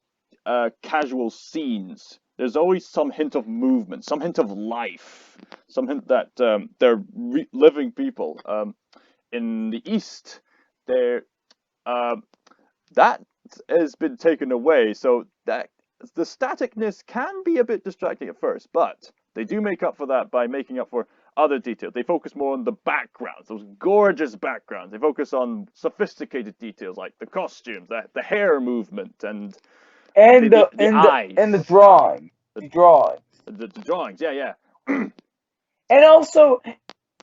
casual scenes, there's always some hint of movement, some hint of life, some hint that they're living people. In the East, they're that has been taken away, so that the staticness can be a bit distracting at first, but they do make up for that by making up for other details. They focus more on the backgrounds, those gorgeous backgrounds. They focus on sophisticated details like the costumes, the hair movement, and and the the and the and the eyes, drawing, the, the drawing, the drawings. Yeah, yeah. and also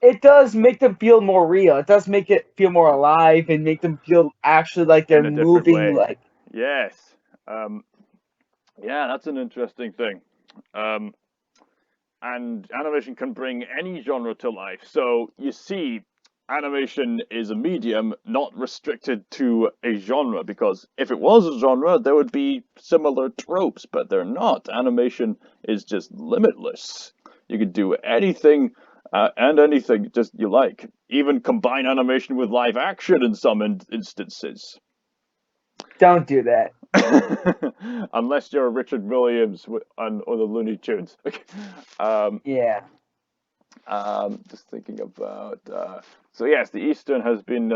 it does make them feel more real. It does make it feel more alive and make them feel actually like they're In a different moving. way. Like Yes. Yeah, that's an interesting thing. Um, and animation can bring any genre to life. So you see, animation is a medium not restricted to a genre, because if it was a genre, there would be similar tropes, but they're not. Animation is just limitless. You could do anything and anything just you like. Even combine animation with live action in some instances. don't do that. Unless you're Richard Williams or the Looney Tunes. um, Yeah. just thinking about. So yes, the Eastern has been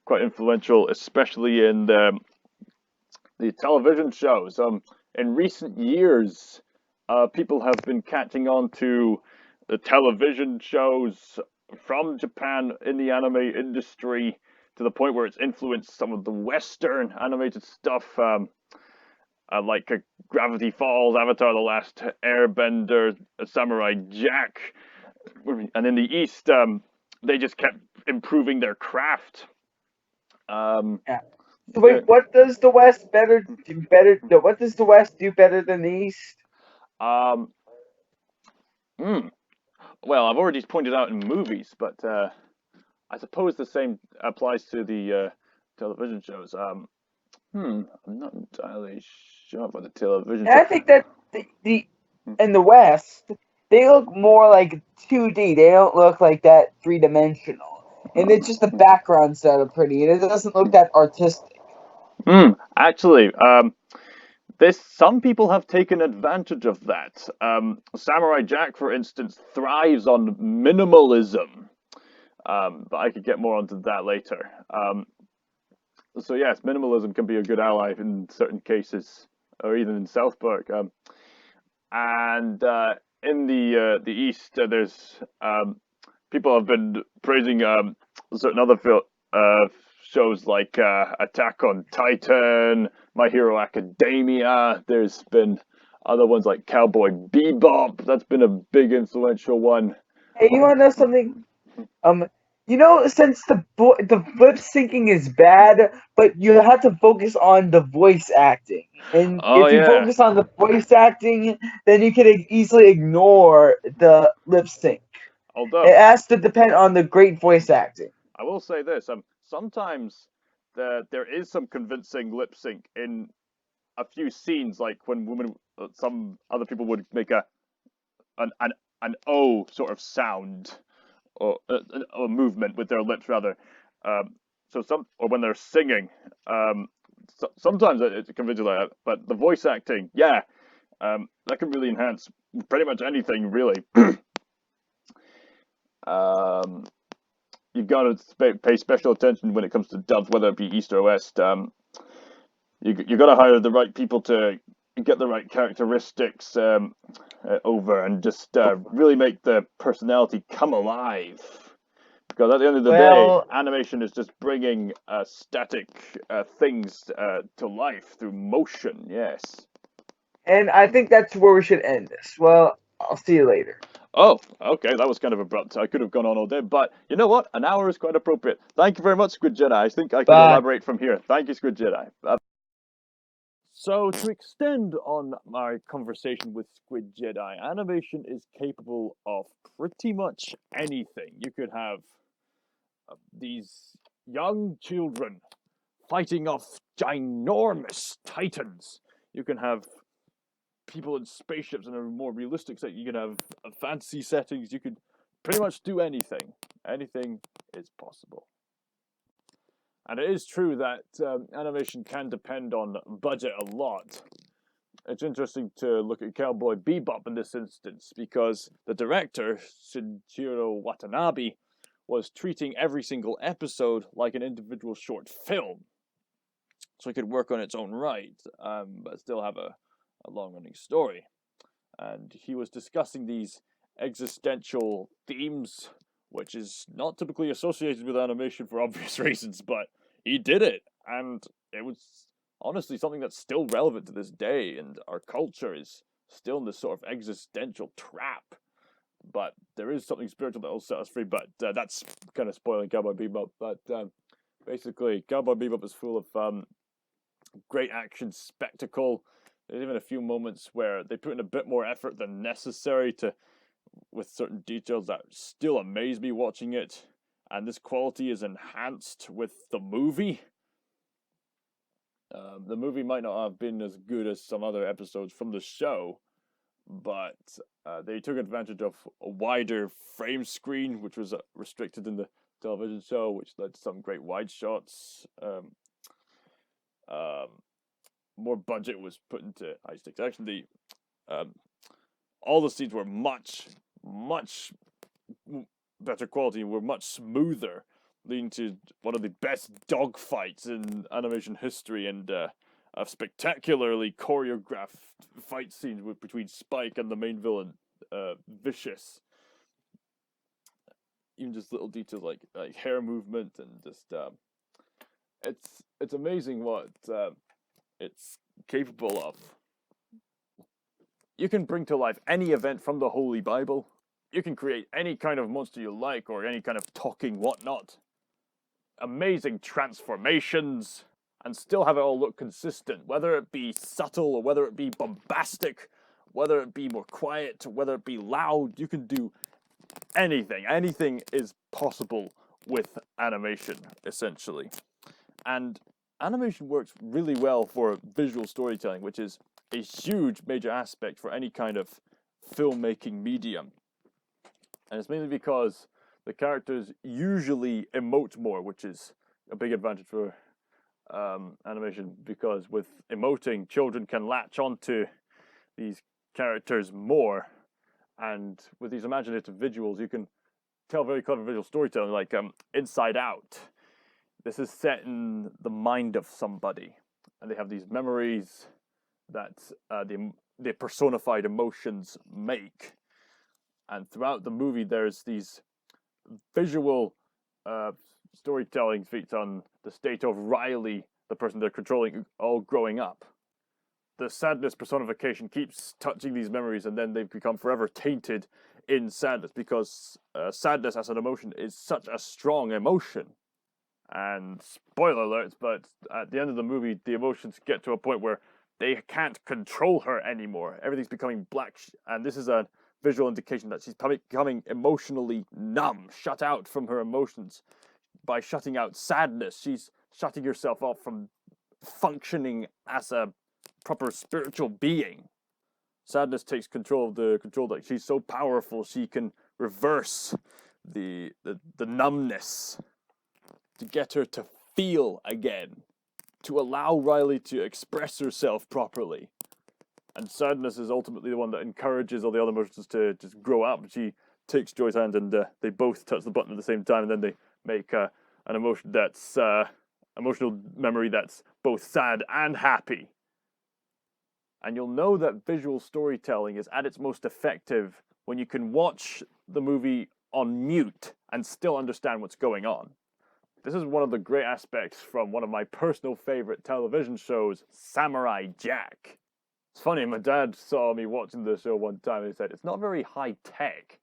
quite influential, especially in the television shows. In recent years, people have been catching on to the television shows from Japan in the anime industry to the point where it's influenced some of the Western animated stuff. Like Gravity Falls, Avatar: The Last Airbender, Samurai Jack, and in the East, they just kept improving their craft. Um, Yeah. So wait, what does the West better do better? What does the West do better than the East? um, hmm, well, I've already pointed out in movies, but I suppose the same applies to the television shows. I'm not entirely sure about the television And show. I think that the in the West they look more like 2D. They don't look like that 3 dimensional. And it's just the backgrounds that are pretty, and it doesn't look that artistic. Actually, this some people have taken advantage of that. Samurai Jack, for instance, thrives on minimalism. But I could get more onto that later. So yes, minimalism can be a good ally in certain cases, or even in South Park. And in the East, there's people have been praising certain other shows like Attack on Titan, My Hero Academia. There's been other ones like Cowboy Bebop. That's been a big influential one. Hey, you want to know something? Um, since the lip syncing is bad, but you have to focus on the voice acting, and Oh if you yeah. focus on the voice acting, then you can easily ignore the lip sync. Although It has to depend on the great voice acting. I will say this, sometimes there is some convincing lip sync in a few scenes, like when some other people would make an an, an O sort of sound or movement with their lips rather. So or when they're singing, sometimes it's convincing like that. But the voice acting, yeah, that can really enhance pretty much anything, really. um, you've got to pay special attention when it comes to dubs, whether it be East or West. You got to hire the right people to get the right characteristics over and just really make the personality come alive. Because at the end of the day, Well, animation is just bringing static things to life through motion. Yes. and I think that's where we should end this. Well, I'll see you later. Oh, okay, that was kind of abrupt. I could have gone on all day, but you know what? An hour is quite appropriate. Thank you very much, Squid Jedi. I think I can Bye. elaborate from here. Thank you, Squid Jedi. So, to extend on my conversation with SquidJedi, animation is capable of pretty much anything. You could have these young children fighting off ginormous titans. You can have people in spaceships in a more realistic setting. You can have fantasy settings. You could pretty much do anything. Anything is possible. And it is true that animation can depend on budget a lot. It's interesting to look at Cowboy Bebop in this instance because the director, Shinichiro Watanabe, was treating every single episode like an individual short film. So it could work on its own right, but still have a long-running story. And he was discussing these existential themes, which is not typically associated with animation for obvious reasons, but he did it, and it was honestly something that's still relevant to this day, and our culture is still in this sort of existential trap. But there is something spiritual that will set us free, but that's kind of spoiling Cowboy Bebop. But basically, Cowboy Bebop is full of great action spectacle. There's even a few moments where they put in a bit more effort than necessary with certain details that still amaze me watching it. And this quality is enhanced with the movie. The movie might not have been as good as some other episodes from the show, but they took advantage of a wider frame screen, which was restricted in the television show, which led to some great wide shots. More budget was put into high stakes action. All the scenes were much better quality and were much smoother, leading to one of the best dogfights in animation history and a spectacularly choreographed fight scene between Spike and the main villain, Vicious. Even just little details like hair movement and just it's amazing what it's capable of. You can bring to life any event from the Holy Bible. You can create any kind of monster you like or any kind of talking whatnot. Amazing transformations, and still have it all look consistent, whether it be subtle or whether it be bombastic, whether it be more quiet, whether it be loud. You can do anything. Anything is possible with animation, essentially. And animation works really well for visual storytelling, which is a huge major aspect for any kind of filmmaking medium. And it's mainly because the characters usually emote more, which is a big advantage for animation, because with emoting, children can latch onto these characters more. And with these imaginative visuals, you can tell very clever visual storytelling, like Inside Out. This is set in the mind of somebody, and they have these memories that the personified emotions make. And throughout the movie, there's these visual storytelling feats on the state of Riley, the person they're controlling, all growing up. The sadness personification keeps touching these memories, and then they've become forever tainted in sadness, because sadness as an emotion is such a strong emotion. And spoiler alerts, but at the end of the movie, the emotions get to a point where they can't control her anymore. Everything's becoming black, and this is a visual indication that she's becoming emotionally numb, shut out from her emotions. By shutting out sadness, she's shutting herself off from functioning as a proper spiritual being. Sadness takes control of the control. Like, she's so powerful, she can reverse the numbness to get her to feel again, to allow Riley to express herself properly. And sadness is ultimately the one that encourages all the other emotions to just grow up. She takes Joy's hand, and they both touch the button at the same time, and then they make an emotion that's emotional memory that's both sad and happy. And you'll know that visual storytelling is at its most effective when you can watch the movie on mute and still understand what's going on. This is one of the great aspects from one of my personal favorite television shows, Samurai Jack. It's funny, my dad saw me watching the show one time and he said, it's not very high tech.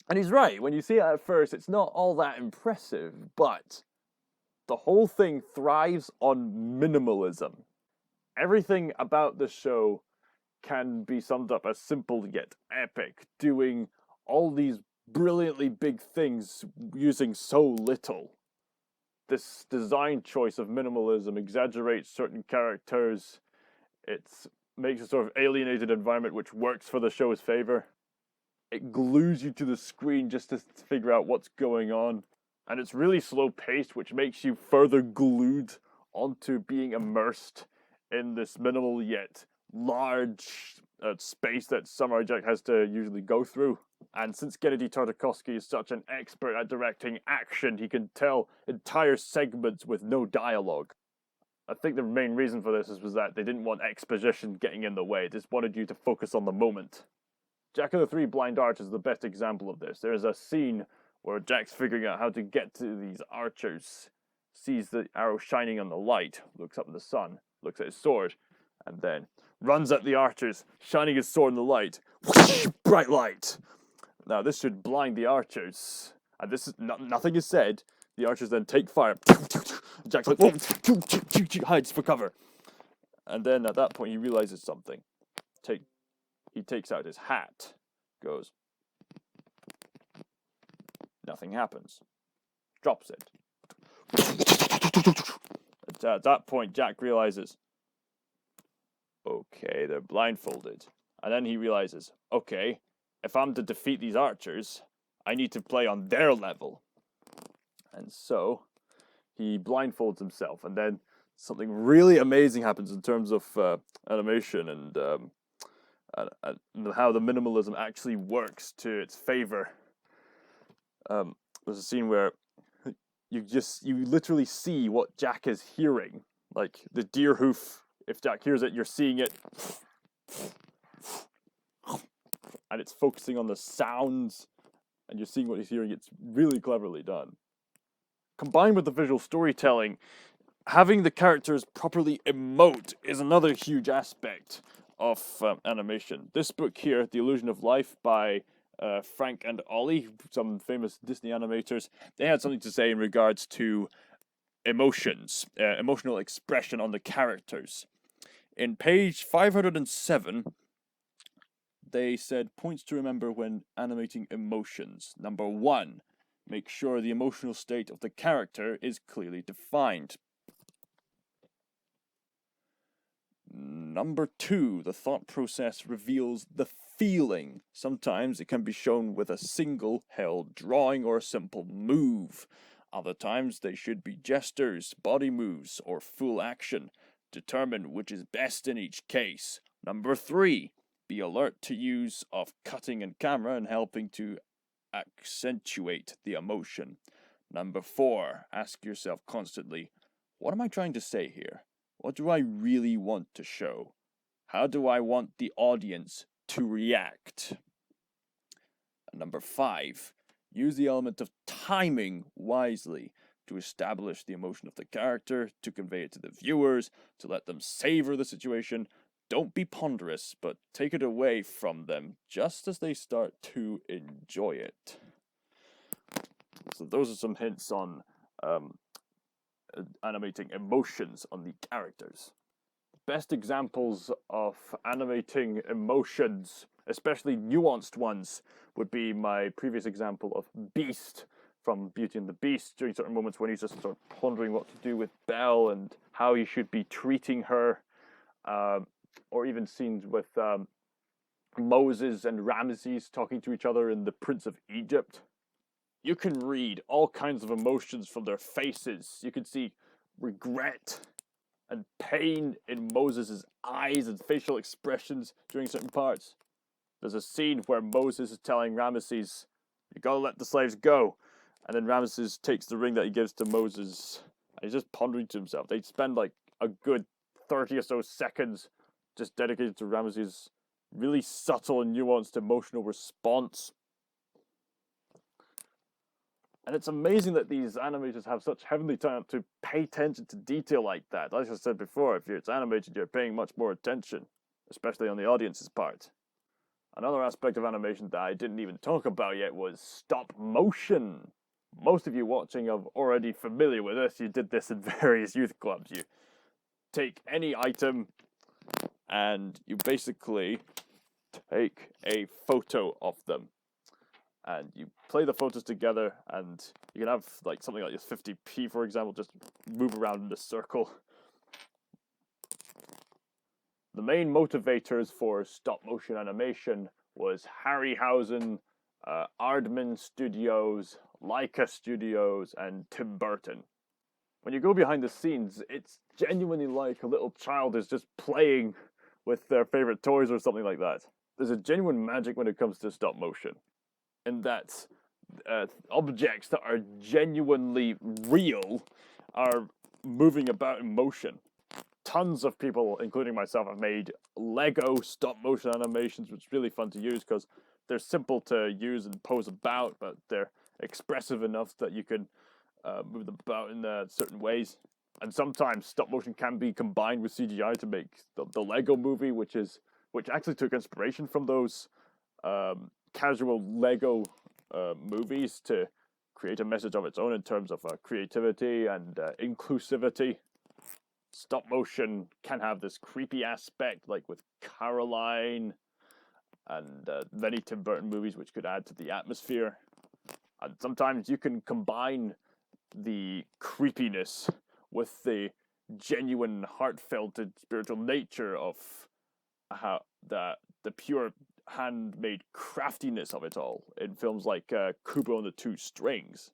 And he's right. When you see it at first, it's not all that impressive, but the whole thing thrives on minimalism. Everything about the show can be summed up as simple yet epic, doing all these brilliantly big things using so little. This design choice of minimalism exaggerates certain characters. It makes a sort of alienated environment which works for the show's favor. It glues you to the screen just to figure out what's going on. And it's really slow paced, which makes you further glued onto being immersed in this minimal yet large space that Samurai Jack has to usually go through. And since Gennady Tartakovsky is such an expert at directing action, he can tell entire segments with no dialogue. I think the main reason for this was that they didn't want exposition getting in the way. They just wanted you to focus on the moment. Jack of the Three Blind Archers is the best example of this. There's a scene where Jack's figuring out how to get to these archers, sees the arrow shining on the light, looks up at the sun, looks at his sword, and then runs at the archers, shining his sword in the light. Whoosh, bright light! Now this should blind the archers, and this is nothing is said. The archers then take fire. Jack's like, whoa, hides for cover. And then at that point he realizes something. He takes out his hat, goes. Nothing happens. Drops it. At that point, Jack realizes, okay, they're blindfolded. And then he realizes, okay, if I'm to defeat these archers, I need to play on their level. And so he blindfolds himself, and then something really amazing happens in terms of animation and how the minimalism actually works to its favor. There's a scene where you literally see what Jack is hearing, like the deer hoof. If Jack hears it, you're seeing it, and it's focusing on the sounds, and you're seeing what he's hearing. It's really cleverly done. Combined with the visual storytelling, having the characters properly emote is another huge aspect of animation. This book here, The Illusion of Life by Frank and Ollie, some famous Disney animators, they had something to say in regards to emotions, emotional expression on the characters. In page 507, they said points to remember when animating emotions. Number 1, make sure the emotional state of the character is clearly defined. Number 2, the thought process reveals the feeling. Sometimes it can be shown with a single held drawing or a simple move. Other times they should be gestures, body moves, or full action. Determine which is best in each case. Number 3, be alert to use of cutting and camera and helping to accentuate the emotion. Number 4, ask yourself constantly, what am I trying to say here? What do I really want to show? How do I want the audience to react? And number 5, use the element of timing wisely to establish the emotion of the character, to convey it to the viewers, to let them savor the situation. Don't be ponderous, but take it away from them just as they start to enjoy it. So those are some hints on animating emotions on the characters. Best examples of animating emotions, especially nuanced ones, would be my previous example of Beast from Beauty and the Beast, during certain moments when he's just sort of pondering what to do with Belle and how he should be treating her, or even scenes with Moses and Ramesses talking to each other in The Prince of Egypt. You can read all kinds of emotions from their faces. You can see regret and pain in Moses' eyes and facial expressions during certain parts. There's a scene where Moses is telling Ramesses, you gotta let the slaves go. And then Ramesses takes the ring that he gives to Moses, and he's just pondering to himself. They spend like a good 30 or so seconds just dedicated to Ramesses' really subtle and nuanced emotional response. And it's amazing that these animators have such heavenly talent to pay attention to detail like that. Like I said before, if it's animated, you're paying much more attention, especially on the audience's part. Another aspect of animation that I didn't even talk about yet was stop motion. Most of you watching are already familiar with this. You did this in various youth clubs. You take any item and you basically take a photo of them. And you play the photos together, and you can have like something like this 50p, for example, just move around in a circle. The main motivators for stop motion animation was Harryhausen, Aardman Studios, Leica Studios, and Tim Burton. When you go behind the scenes, it's genuinely like a little child is just playing with their favorite toys or something like that. There's a genuine magic when it comes to stop motion, in that objects that are genuinely real are moving about in motion. Tons of people, including myself, have made Lego stop motion animations, which is really fun to use because they're simple to use and pose about, but they're expressive enough that you can move them about in certain ways. And sometimes stop motion can be combined with CGI to make the Lego movie, which actually took inspiration from those casual Lego movies to create a message of its own in terms of creativity and inclusivity. Stop motion can have this creepy aspect, like with Caroline and many Tim Burton movies, which could add to the atmosphere. And sometimes you can combine the creepiness with the genuine, heartfelt, and spiritual nature of how the pure handmade craftiness of it all in films like Kubo and the Two Strings.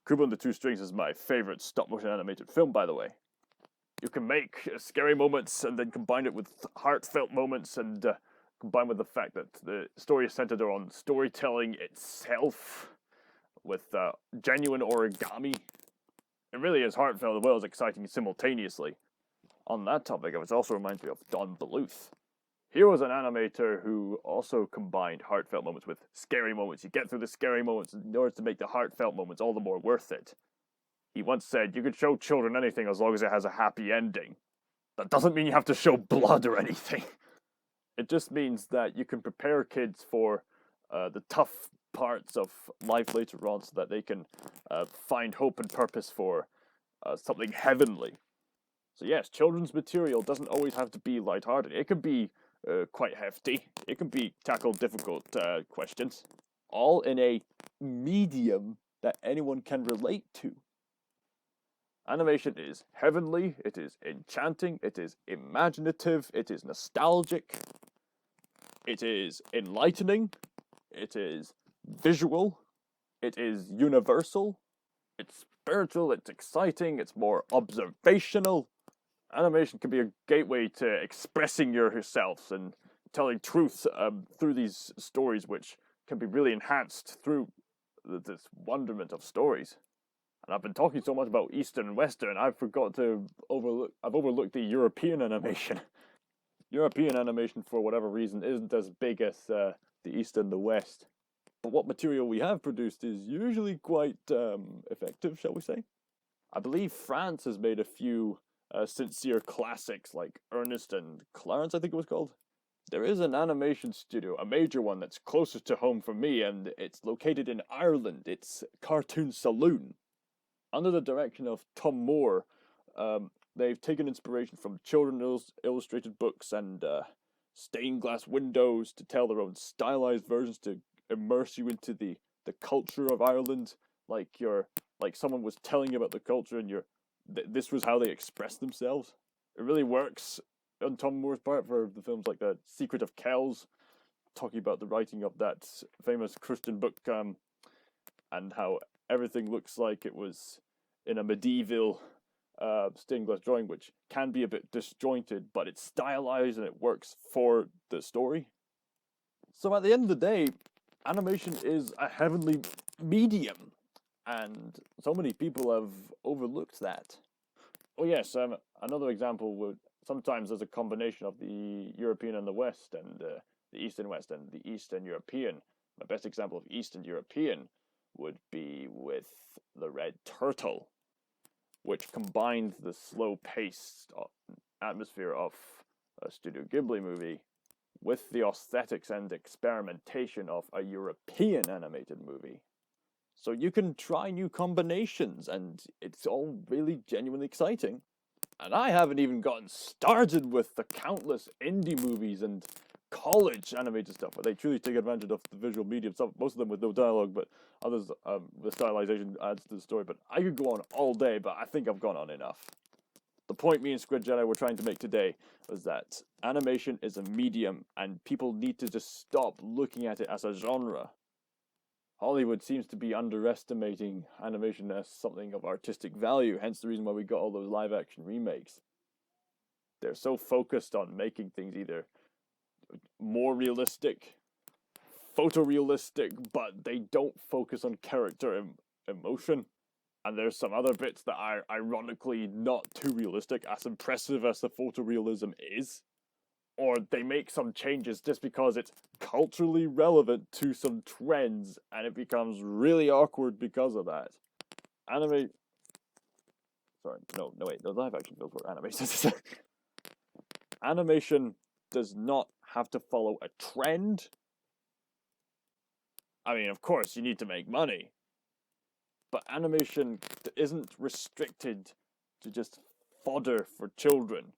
Kubo and the Two Strings is my favorite stop motion animated film, by the way. You can make scary moments and then combine it with heartfelt moments and combine with the fact that the story is centered on storytelling itself with genuine origami. It really is heartfelt as well as exciting simultaneously. On that topic, it also reminds me of Don Bluth. He was an animator who also combined heartfelt moments with scary moments. You get through the scary moments in order to make the heartfelt moments all the more worth it. He once said, "You can show children anything as long as it has a happy ending. That doesn't mean you have to show blood or anything. It just means that you can prepare kids for the tough parts of life later on so that they can find hope and purpose for something heavenly." So yes, children's material doesn't always have to be lighthearted. It can be quite hefty. It can be tackle difficult questions, all in a medium that anyone can relate to. Animation is heavenly, it is enchanting, it is imaginative, it is nostalgic, it is enlightening, it is visual, it is universal, it's spiritual, it's exciting, it's more observational. Animation can be a gateway to expressing yourselves and telling truth through these stories, which can be really enhanced through this wonderment of stories. And I've been talking so much about Eastern and Western, I've overlooked the European animation. European animation, for whatever reason, isn't as big as the East and the West. But what material we have produced is usually quite effective, shall we say? I believe France has made a few sincere classics like Ernest and Clarence, I think it was called. There is an animation studio, a major one that's closest to home for me, and it's located in Ireland. It's Cartoon Saloon. Under the direction of Tom Moore, they've taken inspiration from children's illustrated books and stained glass windows to tell their own stylized versions to immerse you into the culture of Ireland, like someone was telling you about the culture and this was how they expressed themselves. It really works on Tom Moore's part for the films like The Secret of Kells, talking about the writing of that famous Christian book, and how everything looks like it was in a medieval stained glass drawing, which can be a bit disjointed, but it's stylized and it works for the story. So at the end of the day, animation is a heavenly medium, and so many people have overlooked that. Oh yes, another example would sometimes there's a combination of the European and the West, and the East and West, and the East and European. My best example of East and European would be with The Red Turtle, which combined the slow-paced atmosphere of a Studio Ghibli movie with the aesthetics and experimentation of a European animated movie. So you can try new combinations, and it's all really genuinely exciting. And I haven't even gotten started with the countless indie movies and college animated stuff where they truly take advantage of the visual medium. Some, most of them with no dialogue, but others the stylization adds to the story. But I could go on all day, but I think I've gone on enough. The point me and SquidJedi were trying to make today was that animation is a medium, and people need to just stop looking at it as a genre. Hollywood seems to be underestimating animation as something of artistic value, hence the reason why we got all those live action remakes. They're so focused on making things either more realistic, photorealistic, but they don't focus on character and emotion. And there's some other bits that are ironically not too realistic, as impressive as the photorealism is. Or they make some changes just because it's culturally relevant to some trends, and it becomes really awkward because of that. Anime. Sorry, no, wait, the live action films were animated. Animation does not have to follow a trend. I mean, of course, you need to make money, but animation isn't restricted to just fodder for children.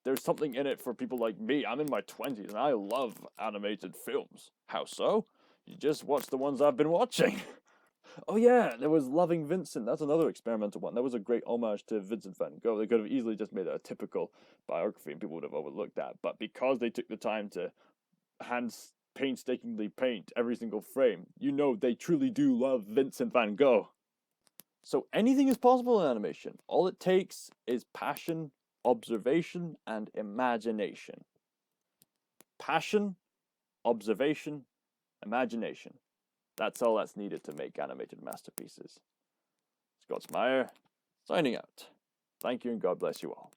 There's something in it for people like me. I'm in my 20s and I love animated films. How so? You just watch the ones I've been watching. Oh yeah, there was Loving Vincent. That's another experimental one. That was a great homage to Vincent van Gogh. They could have easily just made it a typical biography and people would have overlooked that. But because they took the time to painstakingly paint every single frame, you know they truly do love Vincent van Gogh. So anything is possible in animation. All it takes is passion, observation, and imagination. Passion, observation, imagination. That's all that's needed to make animated masterpieces. Scott Smyer, signing out. Thank you and God bless you all.